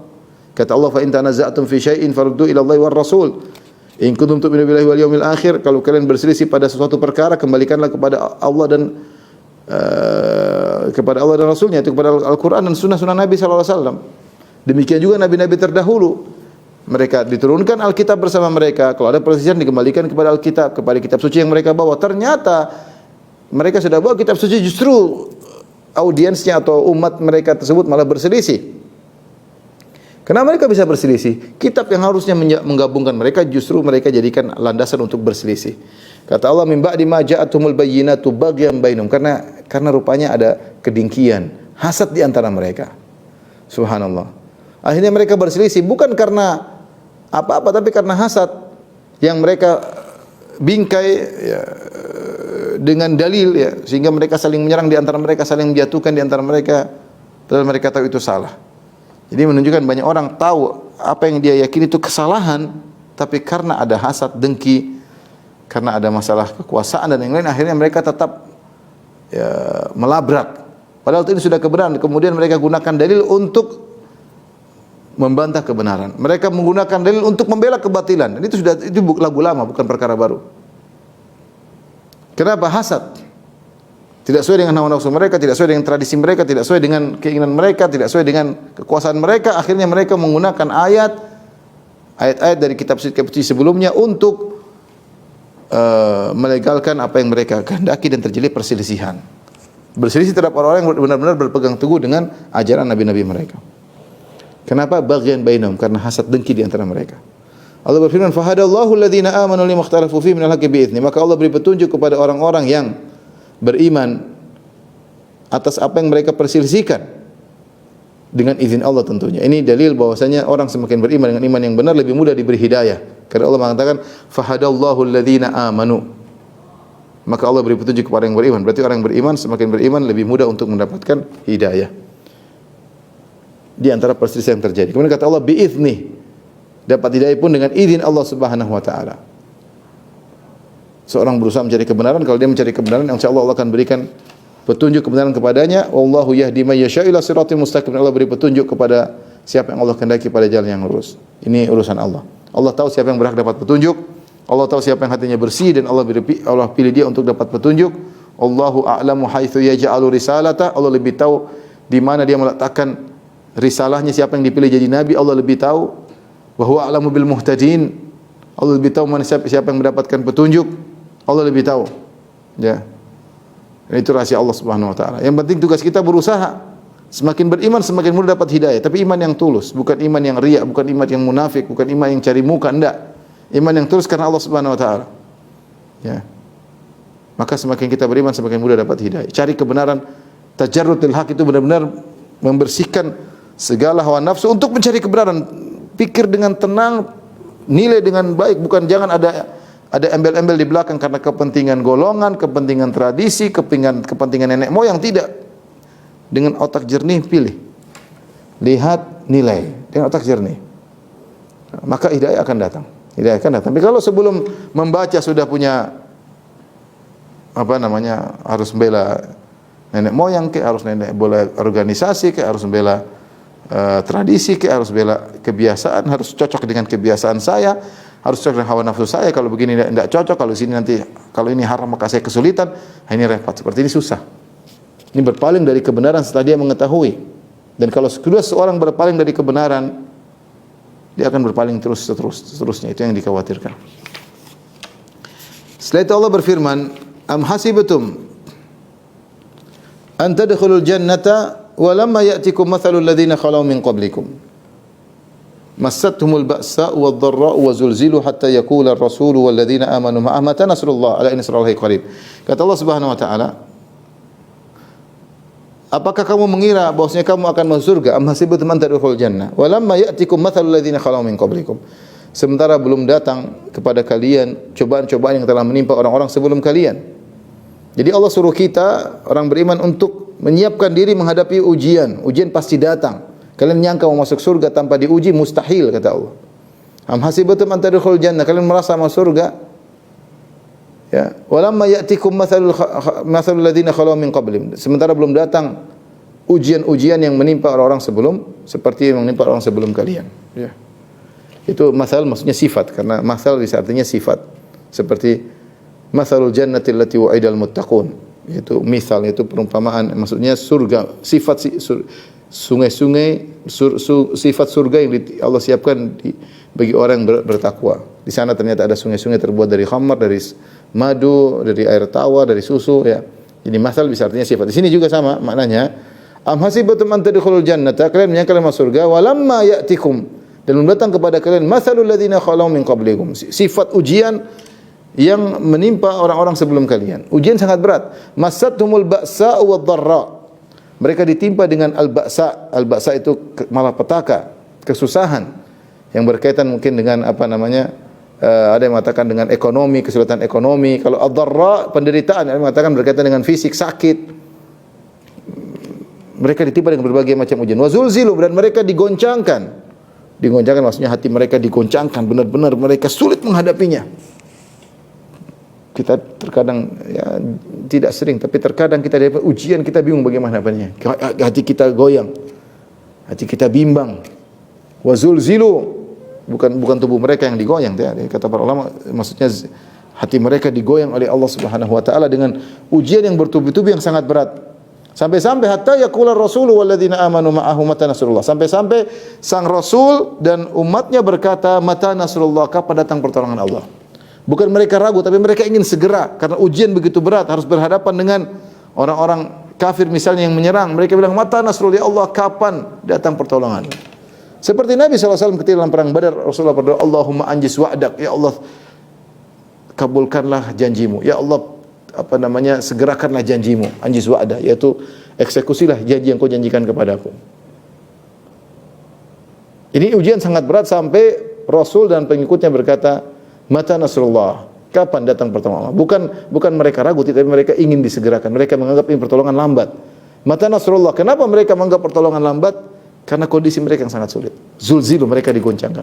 Kata Allah, fa in tanaza'tum fi syai'in faruddu ila Allah war Rasul. In kuntum tu'minu billahi wal yawmil akhir. Kalau kalian berselisih pada sesuatu perkara, kembalikanlah kepada Allah dan kepada Allah dan Rasulnya, itu kepada Al-Quran dan sunnah-sunnah Nabi SAW. Demikian juga Nabi-Nabi terdahulu, mereka diturunkan Alkitab bersama mereka. Kalau ada perselisihan dikembalikan kepada Alkitab, kepada kitab suci yang mereka bawa. Ternyata mereka sudah bawa kitab suci, justru audiensnya atau umat mereka tersebut malah berselisih. Kenapa mereka bisa berselisih? Kitab yang harusnya menggabungkan mereka, justru mereka jadikan landasan untuk berselisih. Kata Allah, min ba'di ma ja'atumul bayyinatu baghyan bainahum, karena rupanya ada kedengkian, hasad di antara mereka. Subhanallah. Akhirnya mereka berselisih bukan karena apa-apa, tapi karena hasad yang mereka bingkai ya, dengan dalil, ya, sehingga mereka saling menyerang di antara mereka, saling menjatuhkan di antara mereka, padahal mereka tahu itu salah. Jadi menunjukkan banyak orang tahu apa yang dia yakini itu kesalahan, tapi karena ada hasad, dengki, karena ada masalah kekuasaan dan yang lain, akhirnya mereka tetap ya, melabrak. Padahal itu sudah kebenaran. Kemudian mereka gunakan dalil untuk membantah kebenaran. Mereka menggunakan dalil untuk membela kebatilan. Dan itu lagu lama, bukan perkara baru. Kenapa? Hasad. Tidak sesuai dengan hawa nafsu mereka, tidak sesuai dengan tradisi mereka, tidak sesuai dengan keinginan mereka, tidak sesuai dengan kekuasaan mereka. Akhirnya mereka menggunakan ayat-ayat dari kitab suci sebelumnya untuk melegalkan apa yang mereka kehendaki dan terjadi perselisihan. Berselisih terhadap orang-orang yang benar-benar berpegang teguh dengan ajaran nabi-nabi mereka. Kenapa? Baghyan bainahum, karena hasad, dengki di antara mereka. Allah berfirman, "Fahadallahu alladhina amanu limakhtalafu fihi minal haqqi bi'idznih." Maka Allah beri petunjuk kepada orang-orang yang beriman atas apa yang mereka perselisihkan dengan izin Allah tentunya. Ini dalil bahwasanya orang semakin beriman dengan iman yang benar lebih mudah diberi hidayah. Karena Allah mengatakan fahadallahu alladhina amanu. Maka Allah beri petunjuk kepada yang beriman. Berarti orang yang beriman semakin beriman lebih mudah untuk mendapatkan hidayah di antara perselisihan yang terjadi. Kemudian kata Allah bi'idznih. Dapat hidayah pun dengan izin Allah Subhanahu wa taala. Seorang berusaha mencari kebenaran, kalau dia mencari kebenaran, insyaallah Allah akan berikan petunjuk kebenaran kepadanya. Wallahu yahdi may yasha'u ila siratal mustaqim. Allah beri petunjuk kepada siapa yang Allah kehendaki pada jalan yang lurus. Ini urusan Allah. Allah tahu siapa yang berhak dapat petunjuk. Allah tahu siapa yang hatinya bersih dan Allah pilih dia untuk dapat petunjuk. Allahu a'lamu haitsu yaj'alu risalata. Allah lebih tahu di mana dia meletakkan risalahnya, siapa yang dipilih jadi nabi. Allah lebih tahu. Wa huwa a'lamu bil muhtadin. Allah lebih tahu mana siapa yang mendapatkan petunjuk. Allah lebih tahu. Ya. Itu rahasia Allah Subhanahu wa taala. Yang penting tugas kita berusaha. Semakin beriman semakin mudah dapat hidayah, tapi iman yang tulus, bukan iman yang riya, bukan iman yang munafik, bukan iman yang cari muka, enggak. Iman yang tulus karena Allah Subhanahu wa taala. Ya. Maka semakin kita beriman semakin mudah dapat hidayah. Cari kebenaran, tajarrudul haq itu benar-benar membersihkan segala hawa nafsu untuk mencari kebenaran. Pikir dengan tenang, nilai dengan baik, bukan jangan ada embel-embel di belakang karena kepentingan golongan, kepentingan tradisi, kepentingan nenek moyang. Tidak. Dengan otak jernih pilih. Lihat nilai dengan otak jernih. Maka hidayah akan datang. Hidayah akan datang. Tapi kalau sebelum membaca sudah punya harus membela nenek moyang, harus bela organisasi, harus membela tradisi, harus bela kebiasaan, harus cocok dengan kebiasaan saya, harus cocok dengan hawa nafsu saya. Kalau begini tidak cocok, kalau sini nanti kalau ini haram maka saya kesulitan. Ini repot. Seperti ini susah. Ini berpaling dari kebenaran setelah dia mengetahui. Dan kalau kedua seorang berpaling dari kebenaran, dia akan berpaling seterusnya. Itu yang dikhawatirkan. Setelah itu Allah berfirman, am hasibatum an tadkhulul jannata wa lamma ya'tikum mathalul ladzina khalau min qablikum massathumul ba'sa wad dharra wa zulzilu hatta yaqula ar-rasulu wal ladzina amanu ma'a mata nasrullah ala inna nasrallahi qarib. Kata Allah Subhanahu wa taala, apakah kamu mengira bahwasanya kamu akan masuk surga? Am hasibatum an tadkhulul jannah wa lamma ya'tikum mathalul ladzina khalau min qablikum. Sementara belum datang kepada kalian cobaan-cobaan yang telah menimpa orang-orang sebelum kalian. Jadi Allah suruh kita orang beriman untuk menyiapkan diri menghadapi ujian. Ujian pasti datang. Kalian nyangka mau masuk surga tanpa diuji mustahil, kata Allah. Am hasibatum an tadkhulul jannah, kalian merasa masuk surga? Ya, walamma ya'tikum mathalul ladzina khalu min qablihim. Sementara belum datang ujian-ujian yang menimpa orang-orang sebelum, seperti yang menimpa orang sebelum kalian. Ya. Itu mathal maksudnya sifat, karena mathal artinya sifat. Seperti mathalul jannati allati wa'idal muttaqun. Itu misal, itu perumpamaan, maksudnya surga, sifat sungai-sungai, sifat surga yang Allah siapkan bagi orang yang bertakwa. Di sana ternyata ada sungai-sungai terbuat dari khamar, dari madu, dari air tawar, dari susu, ya. Jadi masal bisa artinya sifat. Di sini juga sama maknanya. Am hasibatum an tadkhulul jannata, kalian menyangka masuk surga, walamma ya'tikum, dan datang kepada kalian masalul ladzina khalau min qablikum. Sifat ujian yang menimpa orang-orang sebelum kalian. Ujian sangat berat. Masathumul ba'sa wad dharra. Mereka ditimpa dengan al-ba'sa. Al-ba'sa itu malapetaka, kesusahan yang berkaitan mungkin dengan ada yang mengatakan dengan ekonomi, kesulitan ekonomi. Kalau ad-dharra penderitaan, ada yang mengatakan berkaitan dengan fisik, sakit. Mereka ditimpa dengan berbagai macam ujian. Wa zulzilu, dan mereka digoncangkan. Digoncangkan maksudnya hati mereka digoncangkan, benar-benar mereka sulit menghadapinya. Kita terkadang, ya tidak sering, tapi terkadang kita dapat ujian, kita bingung bagaimana menghadapinya. Hati kita goyang, hati kita bimbang. Wa zulzilu, bukan tubuh mereka yang digoyang, ya. Kata para ulama, maksudnya hati mereka digoyang oleh Allah Subhanahu wa taala dengan ujian yang bertubi-tubi yang sangat berat. Sampai-sampai hatta yaqula ar-rasulu walladzina amanu ma'ahu mata nasrullah. Sampai-sampai sang rasul dan umatnya berkata, mata nasrullah, kapan datang pertolongan Allah? Bukan mereka ragu, tapi mereka ingin segera, karena ujian begitu berat, harus berhadapan dengan orang-orang kafir misalnya yang menyerang. Mereka bilang, mata nasrullah, ya Allah, kapan datang pertolongan? Seperti Nabi SAW ketika dalam perang Badar, Rasulullah berdoa, Allahumma anjis wa'dak, ya Allah, kabulkanlah janjimu. Ya Allah, segerakanlah janjimu. Anjis wa'dak, yaitu eksekusilah janji yang kau janjikan kepadaku. Ini ujian sangat berat sampai Rasul dan pengikutnya berkata, mata nasrullah, kapan datang pertolongan? Bukan mereka ragu, tapi mereka ingin disegerakan. Mereka menganggap ini pertolongan lambat. Mata nasrullah, kenapa mereka menganggap pertolongan lambat? Karena kondisi mereka yang sangat sulit. Zulzilu, mereka digoncangkan.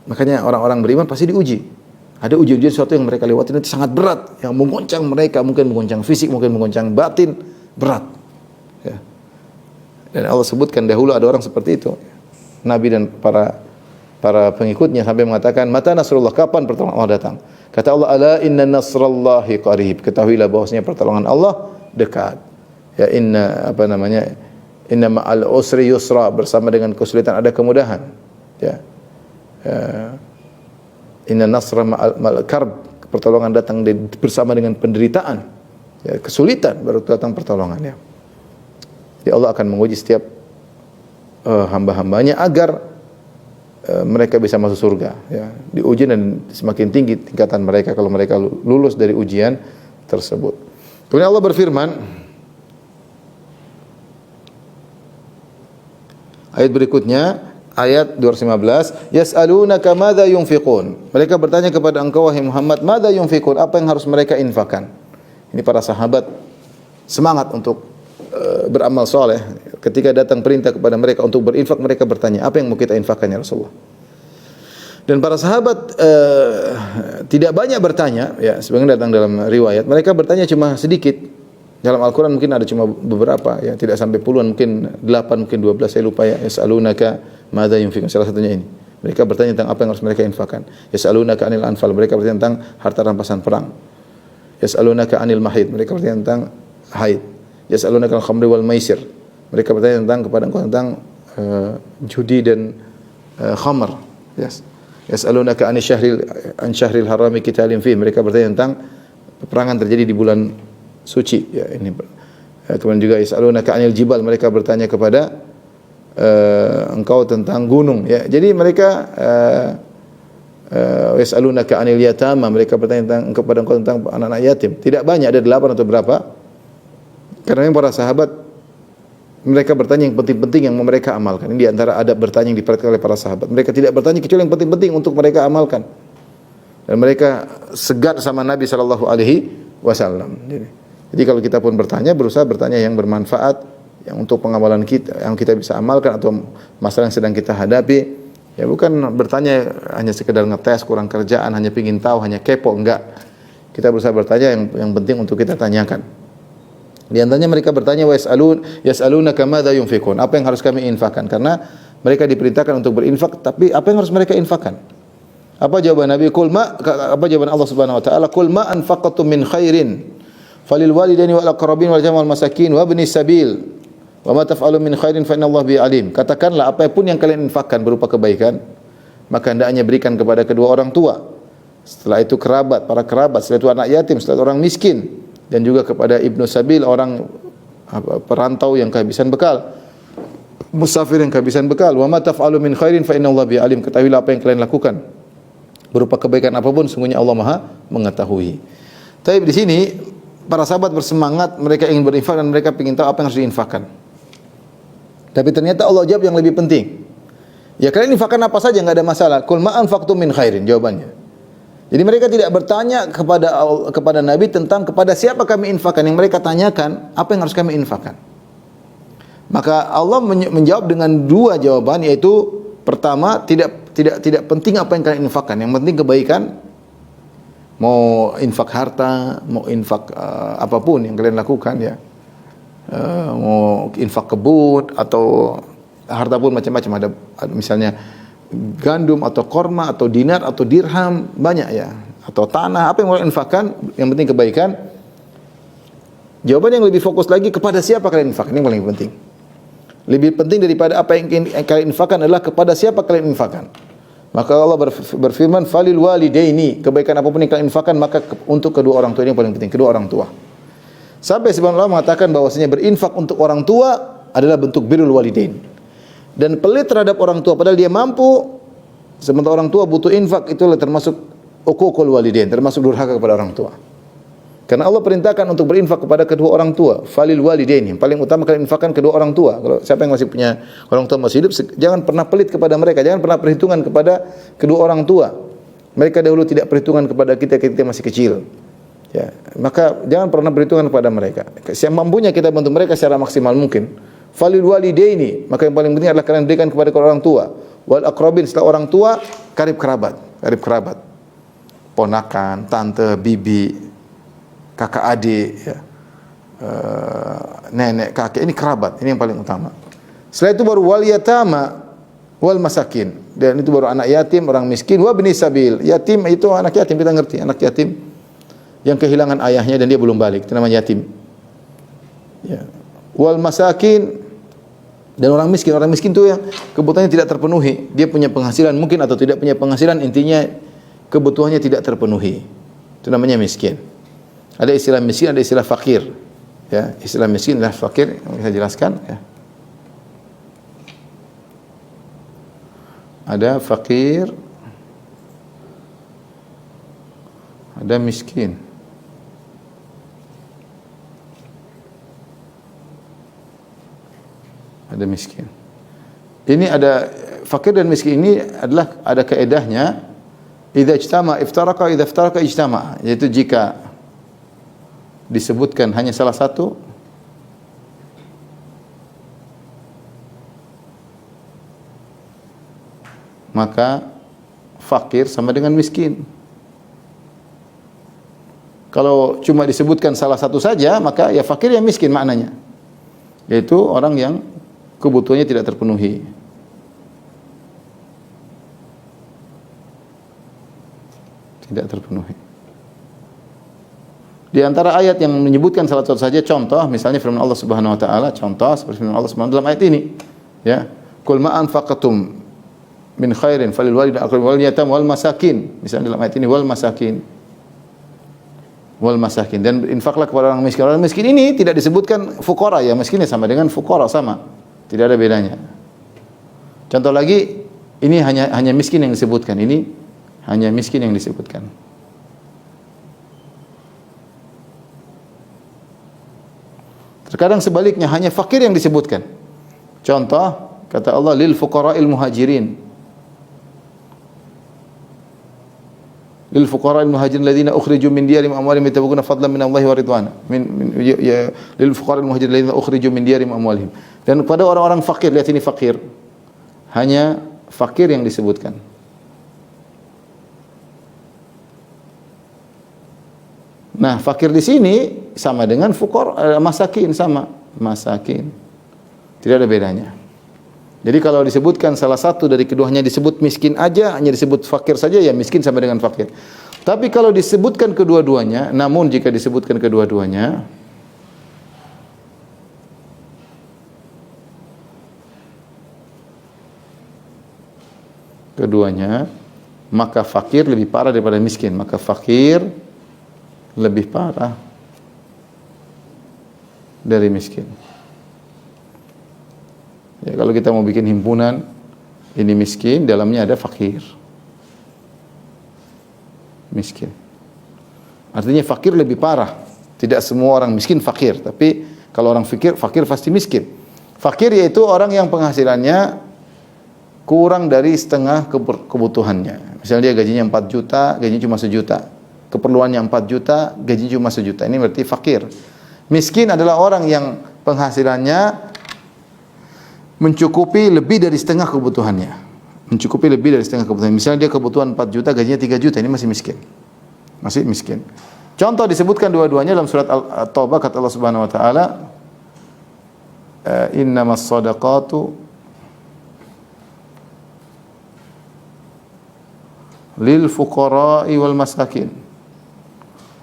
Makanya orang-orang beriman pasti diuji. Ada ujian-ujian sesuatu yang mereka lewati nanti sangat berat, yang menggoncang mereka, mungkin menggoncang fisik, mungkin menggoncang batin, berat. Ya. Dan Allah sebutkan dahulu ada orang seperti itu. Nabi dan para pengikutnya sampai mengatakan, "Mata nasrullah?" Kapan pertolongan Allah datang? Kata Allah, "Ala inna nasrallahi qarib." Ketahuilah bahwasanya pertolongan Allah dekat. Ya, Inna ma'al usri yusra, bersama dengan kesulitan ada kemudahan. Ya. Inna nasra ma'al karb, pertolongan datang bersama dengan penderitaan. Ya, kesulitan baru datang pertolongan, ya. Jadi Allah akan menguji setiap hamba-hambanya agar mereka bisa masuk surga, ya. Diuji dan semakin tinggi tingkatan mereka kalau mereka lulus dari ujian tersebut. Kemudian Allah berfirman, ayat berikutnya, ayat 215, yas'alunaka madza yunfiqun. Mereka bertanya kepada engkau wahai Muhammad, madza yunfiqun? Apa yang harus mereka infakkan? Ini para sahabat semangat untuk beramal soleh. Ketika datang perintah kepada mereka untuk berinfak, mereka bertanya, apa yang mau kita infakkan ya Rasulullah? Dan para sahabat tidak banyak bertanya, ya, sebagian datang dalam riwayat, mereka bertanya cuma sedikit. Dalam Al-Quran mungkin ada cuma beberapa, ya, tidak sampai puluhan, mungkin 8, mungkin 12, saya lupa, ya. Yas'alunaka madza yunfiqun, salah satunya ini. Mereka bertanya tentang apa yang harus mereka infakkan. Yas'alunaka 'anil anfal, mereka bertanya tentang harta rampasan perang. Yas'alunaka 'anil mahid, mereka bertanya tentang haid. Yas'alunaka al-khamri wal maisir, mereka bertanya tentang judi dan khamr. Yes. Yas'alunaka 'anil syahril harami qitalin fihi, mereka bertanya tentang peperangan terjadi di bulan suci, ya, ini. Kemudian juga yas'alunaka 'anil jibal, mereka bertanya kepada engkau tentang gunung, ya. Jadi mereka yas'alunaka 'anil yatama, mereka bertanya kepada engkau tentang anak-anak yatim. Tidak banyak, ada 8 atau berapa. Karena yang para sahabat mereka bertanya yang penting-penting yang mereka amalkan. Ini di antara adab bertanya yang diperhatikan oleh para sahabat. Mereka tidak bertanya kecuali yang penting-penting untuk mereka amalkan. Dan mereka segat sama Nabi sallallahu alaihi wasallam. Jadi kalau kita pun bertanya, berusaha bertanya yang bermanfaat, yang untuk pengamalan kita, yang kita bisa amalkan, atau masalah yang sedang kita hadapi. Ya, bukan bertanya hanya sekedar ngetes, kurang kerjaan, hanya pingin tahu, hanya kepo, enggak. Kita berusaha bertanya yang penting untuk kita tanyakan. Di antaranya mereka bertanya, yas'alunaka madza yunfiqun? Apa yang harus kami infakkan? Karena mereka diperintahkan untuk berinfak, tapi apa yang harus mereka infakkan? Apa jawaban Nabi? Apa jawaban Allah Subhanahu wa taala? Qul ma anfaqtum min khairin falil walidaini wal aqrabin wal jamal masakin wa ibnis sabil wa ma taf'alu min khairin fa innallaha bihi alim. Katakanlah, apapun yang kalian infakkan berupa kebaikan, maka hendaknya berikan kepada kedua orang tua, setelah itu kerabat, para kerabat, setelah itu anak yatim, setelah itu orang miskin, dan juga kepada ibnu sabil, orang perantau yang kehabisan bekal, musafir yang kehabisan bekal. Wa ma taf'alu min khairin fa innallaha bihi alim. Ketahuilah apa yang kalian lakukan berupa kebaikan apapun, sungguhnya Allah Maha mengetahui. Tapi di sini para sahabat bersemangat, mereka ingin berinfak dan mereka ingin tahu apa yang harus diinfakkan. Tapi ternyata Allah jawab yang lebih penting. Ya, kalian infakkan apa saja, enggak ada masalah. Qul ma anfaqtum min khairin, jawabannya. Jadi mereka tidak bertanya kepada Nabi tentang kepada siapa kami infakkan. Yang mereka tanyakan, apa yang harus kami infakkan. Maka Allah menjawab dengan dua jawaban, yaitu pertama, tidak penting apa yang kalian infakkan. Yang penting kebaikan. Mau infak harta, mau infak apapun yang kalian lakukan, ya. Mau infak kebun atau harta pun macam-macam, ada misalnya gandum atau korma atau dinar atau dirham, banyak, ya, atau tanah, apa yang mau infakkan, yang penting kebaikan. Jawaban yang lebih fokus lagi, kepada siapa kalian infakkan, ini yang paling penting. Lebih penting daripada apa yang kalian infakkan adalah kepada siapa kalian infakkan. Maka Allah berfirman, falil walidaini, kebaikan apapun yang kalian infakkan maka untuk kedua orang tua, ini yang paling penting, kedua orang tua. Sampai sebagian ulama mengatakan bahwasanya berinfak untuk orang tua adalah bentuk birrul walidain. Dan pelit terhadap orang tua padahal dia mampu, sementara orang tua butuh infak, itu termasuk uququl walidain, termasuk durhaka kepada orang tua. Karena Allah perintahkan untuk berinfak kepada kedua orang tua, falil walidain, yang paling utama kalian infakkan kedua orang tua. Kalau siapa yang masih punya orang tua masih hidup, jangan pernah pelit kepada mereka, jangan pernah perhitungan kepada kedua orang tua. Mereka dahulu tidak perhitungan kepada kita ketika masih kecil. Ya, maka jangan pernah perhitungan kepada mereka. Siapa mampunya kita bantu mereka secara maksimal mungkin. Falil walidaini, maka yang paling penting adalah kalian berikan kepada orang tua. Wal aqrabin, setelah orang tua, karib kerabat. ponakan, tante, bibi, kakak adik, ya. Nenek, kakek, ini kerabat, ini yang paling utama. Setelah itu baru wal yatama wal masakin, dan itu baru anak yatim, orang miskin, wa bni sabil. Yatim itu anak yatim, kita ngerti, anak yatim yang kehilangan ayahnya dan dia belum balik, itu namanya yatim. Ya. Wal masakin, dan orang miskin. Orang miskin itu yang kebutuhannya tidak terpenuhi. Dia punya penghasilan mungkin atau tidak punya penghasilan, intinya kebutuhannya tidak terpenuhi. Itu namanya miskin. Ada istilah miskin, ada istilah fakir. Ya, istilah miskin dan fakir yang saya jelaskan, ya. Ada fakir, ada miskin. Ada miskin. Ini ada fakir dan miskin, ini adalah ada kaedahnya. Idza ijtama iftaraka, idza iftaraka ijtama. Yaitu jika disebutkan hanya salah satu, maka fakir sama dengan miskin. Kalau cuma disebutkan salah satu saja, maka ya fakir ya miskin maknanya. Yaitu orang yang kebutuhannya tidak terpenuhi. Tidak terpenuhi. Di antara ayat yang menyebutkan salah satu saja, contoh misalnya firman Allah Subhanahu wa taala, contoh seperti firman Allah Subhanahu wa taala dalam ayat ini, ya. Qul ma anfaqtum min khairin falil walidayni wal yatam wal masakin. Misalnya dalam ayat ini wal masakin. Wal masakin, dan infaklah kepada orang miskin. Orang miskin ini tidak disebutkan fuqara, ya, miskinnya sama dengan fuqara, sama. Tidak ada bedanya. Contoh lagi, ini hanya miskin yang disebutkan. Ini hanya miskin yang disebutkan. Terkadang sebaliknya hanya fakir yang disebutkan. Contoh, kata Allah lil fuqara'il muhajirin. Lil fuqara'il muhajirin alladziina ukhriju min diyarihim wa amwalihim yabtaghuna fadlan min Allahi wa ridwana. Lil fuqara'il muhajirin alladziina ukhriju min diyarihim wa amwalihim. Dan kepada orang-orang fakir, lihat ini fakir. Hanya fakir yang disebutkan. Nah, fakir di sini sama dengan fuqara, masakin, sama, masakin. Tidak ada bedanya. Jadi kalau disebutkan salah satu dari keduanya disebut miskin aja, hanya disebut fakir saja, ya miskin sama dengan fakir. Tapi kalau disebutkan kedua-duanya, namun jika disebutkan kedua-duanya, maka fakir lebih parah daripada miskin. Maka fakir lebih parah dari miskin. Ya, kalau kita mau bikin himpunan, ini miskin, dalamnya ada fakir. Miskin. Artinya fakir lebih parah. Tidak semua orang miskin fakir, tapi kalau orang fakir pasti miskin. Fakir yaitu orang yang penghasilannya kurang dari setengah kebutuhannya. Misalnya dia gajinya 4 juta, gajinya cuma 1 juta. Keperluannya 4 juta, gaji cuma 1 juta. Ini berarti fakir. Miskin adalah orang yang penghasilannya mencukupi lebih dari setengah kebutuhannya. Mencukupi lebih dari setengah kebutuhan. Misalnya dia kebutuhan 4 juta, gajinya 3 juta, ini masih miskin. Masih miskin. Contoh disebutkan dua-duanya dalam surat At-Taubah, kata Allah Subhanahu wa taala, innamas shadaqatu lil fuqara'i wal masakin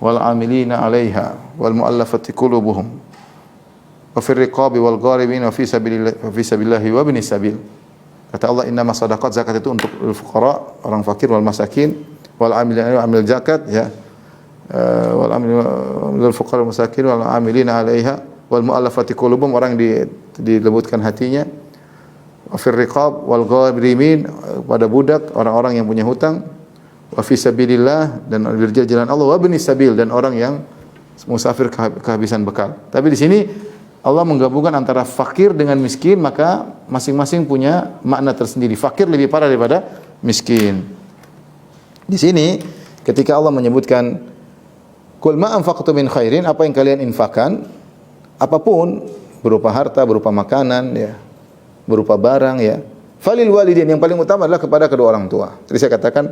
wal 'amilina 'alaiha wal mu'allafati qulubuhum wa fir riqabi wal gharimin wa fi sabilillahi wa ibnis sabil. Kata Allah, innamas shadaqat, zakat itu untuk fuqara, orang fakir, wal masakin, wal 'amilina, amil zakat, ya, wal 'amilina fuqara wal masakin wal 'amilina 'alaiha wal mu'allafati qulubuhum, orang dilembutkan hatinya, wa fir riqab wal gharimin, pada budak, orang-orang yang punya hutang, wa fi sabilillah, dan berjalan jalan Allah, wa ibnis sabil, dan orang yang musafir kehabisan bekal. Tapi di sini Allah menggabungkan antara fakir dengan miskin, maka masing-masing punya makna tersendiri. Fakir lebih parah daripada miskin. Di sini ketika Allah menyebutkan qul ma anfaqtum min khairin, apa yang kalian infakkan, apapun, berupa harta, berupa makanan, ya, berupa barang, ya, falil walidain, yang paling utama adalah kepada kedua orang tua. Tadi saya katakan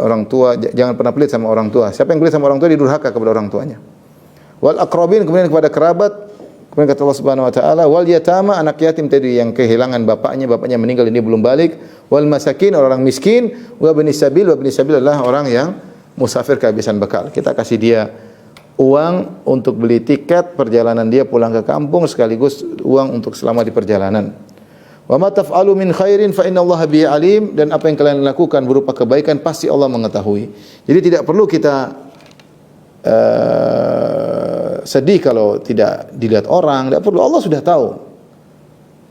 orang tua, jangan pernah pelit sama orang tua. Siapa yang pelit sama orang tua, dia durhaka kepada orang tuanya. Wal aqrabin, kemudian kepada kerabat. Kemudian kata Allah Subhanahu wa taala, wal yatama, anak yatim tadi yang kehilangan bapaknya meninggal ini belum balik. Wal masakin, orang miskin. Wa bani sabil, adalah orang yang musafir kehabisan bekal. Kita kasih dia uang untuk beli tiket perjalanan dia pulang ke kampung, sekaligus uang untuk selama di perjalanan. Wa ma taf'alu min khairin fa innallaha bihi alim, dan apa yang kalian lakukan berupa kebaikan pasti Allah mengetahui. Jadi tidak perlu kita sedih kalau tidak dilihat orang, tidak perlu, Allah sudah tahu.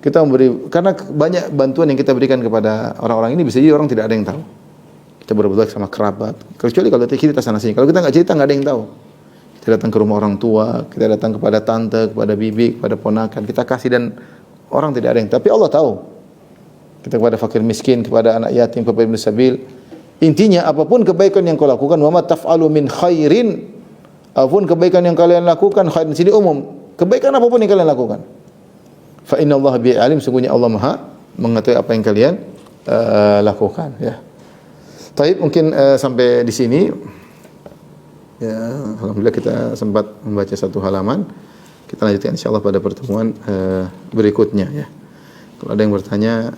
Kita memberi, karena banyak bantuan yang kita berikan kepada orang-orang ini bisa jadi orang tidak ada yang tahu. Kita berbuat baik sama kerabat, kecuali kalau kita sana sini. Kalau kita nggak cerita, nggak ada yang tahu. Kita datang ke rumah orang tua, kita datang kepada tante, kepada bibi, kepada ponakan, kita kasih dan orang tidak ada yang tahu. Tapi Allah tahu. Kita kepada fakir miskin, kepada anak yatim, kepada ibnu sabil. Intinya apapun kebaikan yang kau lakukan, wa ma taf'alu min khairin, apapun kebaikan yang kalian lakukan, khair di sini umum, kebaikan apapun yang kalian lakukan. Fa innallaha bihi alim, sungguhnya Allah Maha mengetahui apa yang kalian lakukan, ya. Taib, mungkin sampai di sini. Ya, alhamdulillah kita sempat membaca satu halaman. Kita lanjutkan insyaallah pada pertemuan berikutnya, ya. Kalau ada yang bertanya,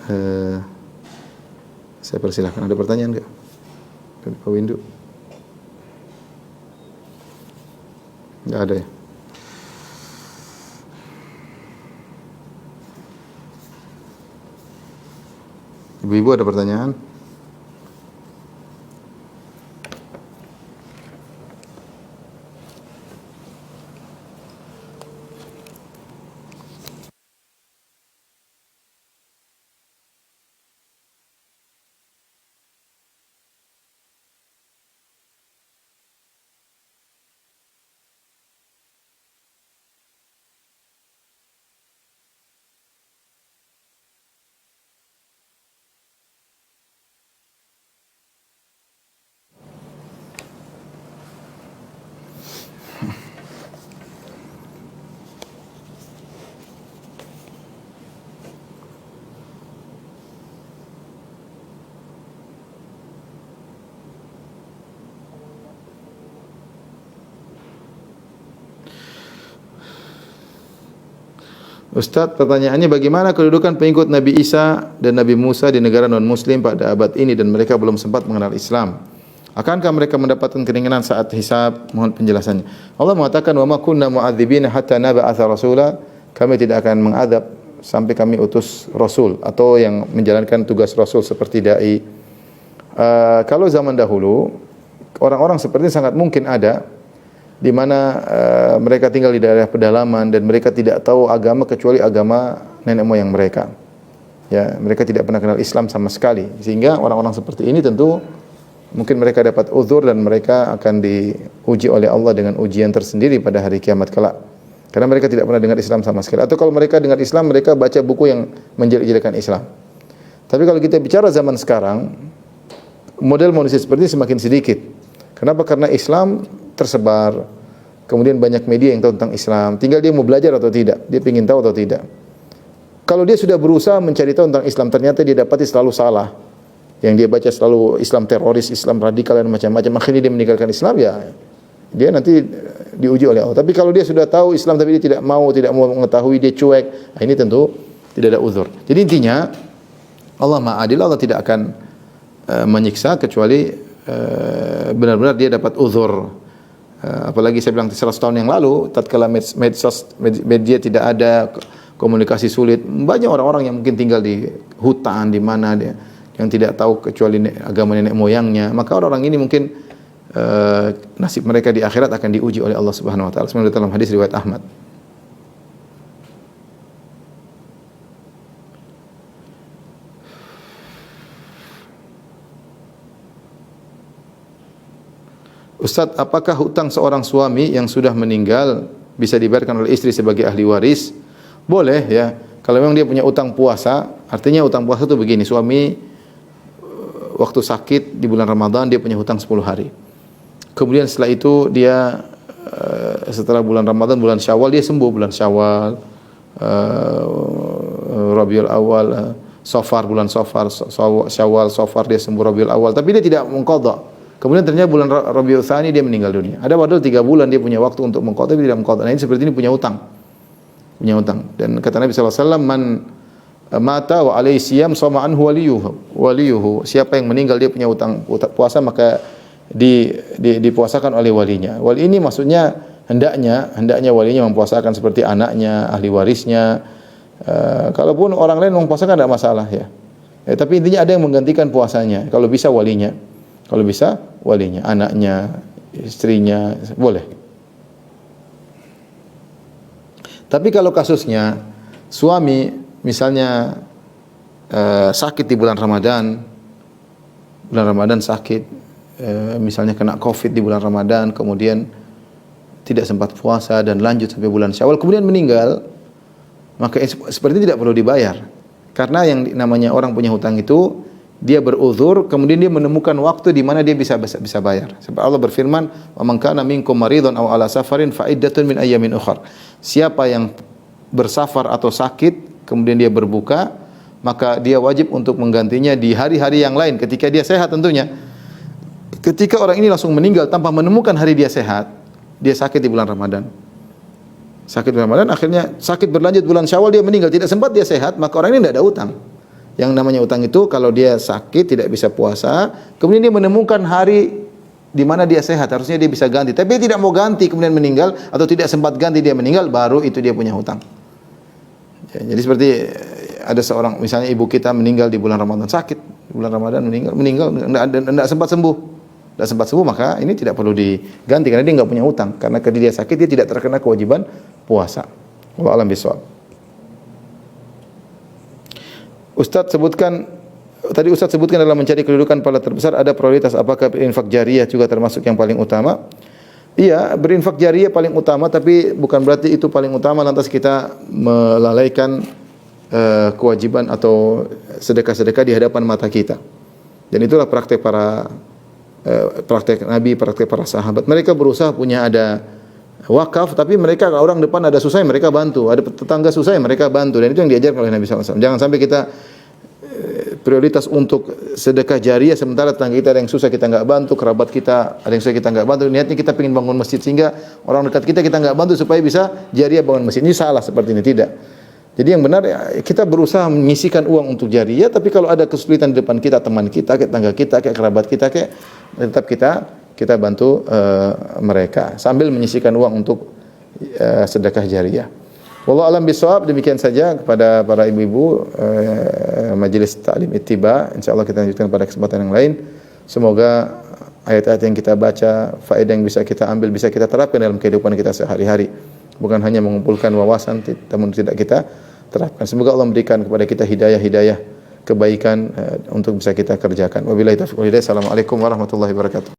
saya persilahkan. Ada pertanyaan enggak? Pak Windu? Enggak ada, ya. Ibu-ibu ada pertanyaan? Ustaz, pertanyaannya bagaimana kedudukan pengikut Nabi Isa dan Nabi Musa di negara non-muslim pada abad ini dan mereka belum sempat mengenal Islam? Akankah mereka mendapatkan keringanan saat hisab? Mohon penjelasannya. Allah mengatakan, "Wa ma kunna mu'adzibina hatta nab'atsa rasula." Kami tidak akan mengadab sampai kami utus rasul atau yang menjalankan tugas rasul seperti dai. Kalau zaman dahulu orang-orang seperti ini sangat mungkin ada di mana mereka tinggal di daerah pedalaman dan mereka tidak tahu agama kecuali agama nenek moyang mereka. Ya, mereka tidak pernah kenal Islam sama sekali. Sehingga orang-orang seperti ini tentu mungkin mereka dapat uzur dan mereka akan diuji oleh Allah dengan ujian tersendiri pada hari kiamat kelak. Karena mereka tidak pernah dengar Islam sama sekali. Atau kalau mereka dengar Islam, mereka baca buku yang menjelek-jelekan Islam. Tapi kalau kita bicara zaman sekarang, model manusia seperti ini semakin sedikit. Kenapa? Karena Islam tersebar, kemudian banyak media yang tahu tentang Islam. Tinggal dia mau belajar atau tidak, dia ingin tahu atau tidak. Kalau dia sudah berusaha mencari tahu tentang Islam, ternyata dia dapati selalu salah. Yang dia baca selalu Islam teroris, Islam radikal dan macam-macam. Akhirnya dia meninggalkan Islam, ya dia nanti diuji oleh Allah. Tapi kalau dia sudah tahu Islam tapi dia tidak mau mengetahui, dia cuek, nah ini tentu tidak ada uzur. Jadi intinya Allah Maha Adil, Allah tidak akan menyiksa kecuali benar-benar dia dapat uzur. Apalagi saya bilang 100 tahun yang lalu, tatkala media tidak ada, komunikasi sulit, banyak orang-orang yang mungkin tinggal di hutan di mana dia yang tidak tahu kecuali agama nenek moyangnya, maka orang-orang ini mungkin nasib mereka di akhirat akan diuji oleh Allah Subhanahu wa taala. Seperti dalam hadis riwayat Ahmad. Ustaz, apakah hutang seorang suami yang sudah meninggal bisa dibayarkan oleh istri sebagai ahli waris? Boleh, ya. Kalau memang dia punya utang puasa, artinya utang puasa itu begini, suami waktu sakit di bulan Ramadan dia punya hutang 10 hari. Kemudian setelah itu dia setelah bulan Ramadan, bulan Syawal dia sembuh, bulan Syawal, Rabiul Awal, Safar, bulan Safar, Syawal, Safar dia sembuh Rabiul Awal, tapi dia tidak mengqadha. Kemudian ternyata bulan Rabiul Tsani dia meninggal dunia. Ada padahal 3 bulan dia punya waktu untuk mengqadha tapi tidak mengqadha. Nah, ini seperti ini punya utang. Punya utang. Dan kata Nabi sallallahu alaihi wasallam, "Man mata wa alaihi siyam sama anhu waliyuhu." Siapa yang meninggal dia punya utang puasa maka dipuasakan oleh walinya. Wali ini maksudnya hendaknya walinya mempuasakan seperti anaknya, ahli warisnya. Kalaupun orang lain mempuasakan tidak masalah ya. Tapi intinya ada yang menggantikan puasanya. Kalau bisa walinya, anaknya, istrinya boleh. Tapi kalau kasusnya suami misalnya sakit di bulan Ramadan sakit, misalnya kena COVID di bulan Ramadan, kemudian tidak sempat puasa dan lanjut sampai bulan Syawal, kemudian meninggal, maka seperti tidak perlu dibayar. Karena yang namanya orang punya hutang itu dia beruzur, kemudian dia menemukan waktu di mana dia bisa bayar. Sebab Allah berfirman, "Wa man kana minkum maridun aw ala safarin fa iddatun min ayyamin ukhra." Siapa yang bersafar atau sakit kemudian dia berbuka, maka dia wajib untuk menggantinya di hari-hari yang lain ketika dia sehat tentunya. Ketika orang ini langsung meninggal tanpa menemukan hari dia sehat, dia sakit di bulan Ramadan. Sakit bulan Ramadan, akhirnya sakit berlanjut bulan Syawal dia meninggal, tidak sempat dia sehat, maka orang ini tidak ada utang. Yang namanya utang itu kalau dia sakit tidak bisa puasa, kemudian dia menemukan hari di mana dia sehat, harusnya dia bisa ganti. Tapi dia tidak mau ganti kemudian meninggal atau tidak sempat ganti dia meninggal, baru itu dia punya hutang. Ya, jadi seperti ada seorang misalnya ibu kita meninggal di bulan Ramadan, sakit di bulan Ramadan meninggal tidak sempat sembuh. Tidak sempat sembuh, maka ini tidak perlu diganti karena dia enggak punya hutang. Karena ketika dia sakit dia tidak terkena kewajiban puasa. Wallahu a'lam bishawab. Ustaz sebutkan dalam mencari kedudukan pahala terbesar ada prioritas, apakah berinfak jariyah juga termasuk yang paling utama? Iya, berinfak jariyah paling utama, tapi bukan berarti itu paling utama lantas kita melalaikan kewajiban atau sedekah-sedekah di hadapan mata kita. Dan itulah praktek Nabi, praktek para sahabat. Mereka berusaha punya ada wakaf, tapi mereka kalau orang depan ada susah mereka bantu, ada tetangga susah mereka bantu, dan itu yang diajarkan oleh Nabi SAW. Jangan sampai kita prioritas untuk sedekah jariyah sementara tetangga kita ada yang susah kita enggak bantu, kerabat kita ada yang susah kita enggak bantu. Niatnya kita ingin bangun masjid sehingga orang dekat kita enggak bantu supaya bisa jariyah bangun masjid. Ini salah seperti ini, tidak. Jadi yang benar ya, kita berusaha menyisihkan uang untuk jariyah, tapi kalau ada kesulitan di depan kita, teman kita, tetangga kita, kerabat kita, tetap kita bantu mereka sambil menyisihkan uang untuk sedekah jariyah. Wallahu a'lam bishawab. Demikian saja kepada para ibu-ibu majelis taklim ittiba. Insyaallah kita lanjutkan pada kesempatan yang lain. Semoga ayat-ayat yang kita baca, faedah yang bisa kita ambil, bisa kita terapkan dalam kehidupan kita sehari-hari. Bukan hanya mengumpulkan wawasan, namun tidak kita terapkan. Semoga Allah memberikan kepada kita hidayah kebaikan untuk bisa kita kerjakan. Wabillahi taufiq wal hidayah. Assalamualaikum warahmatullahi wabarakatuh.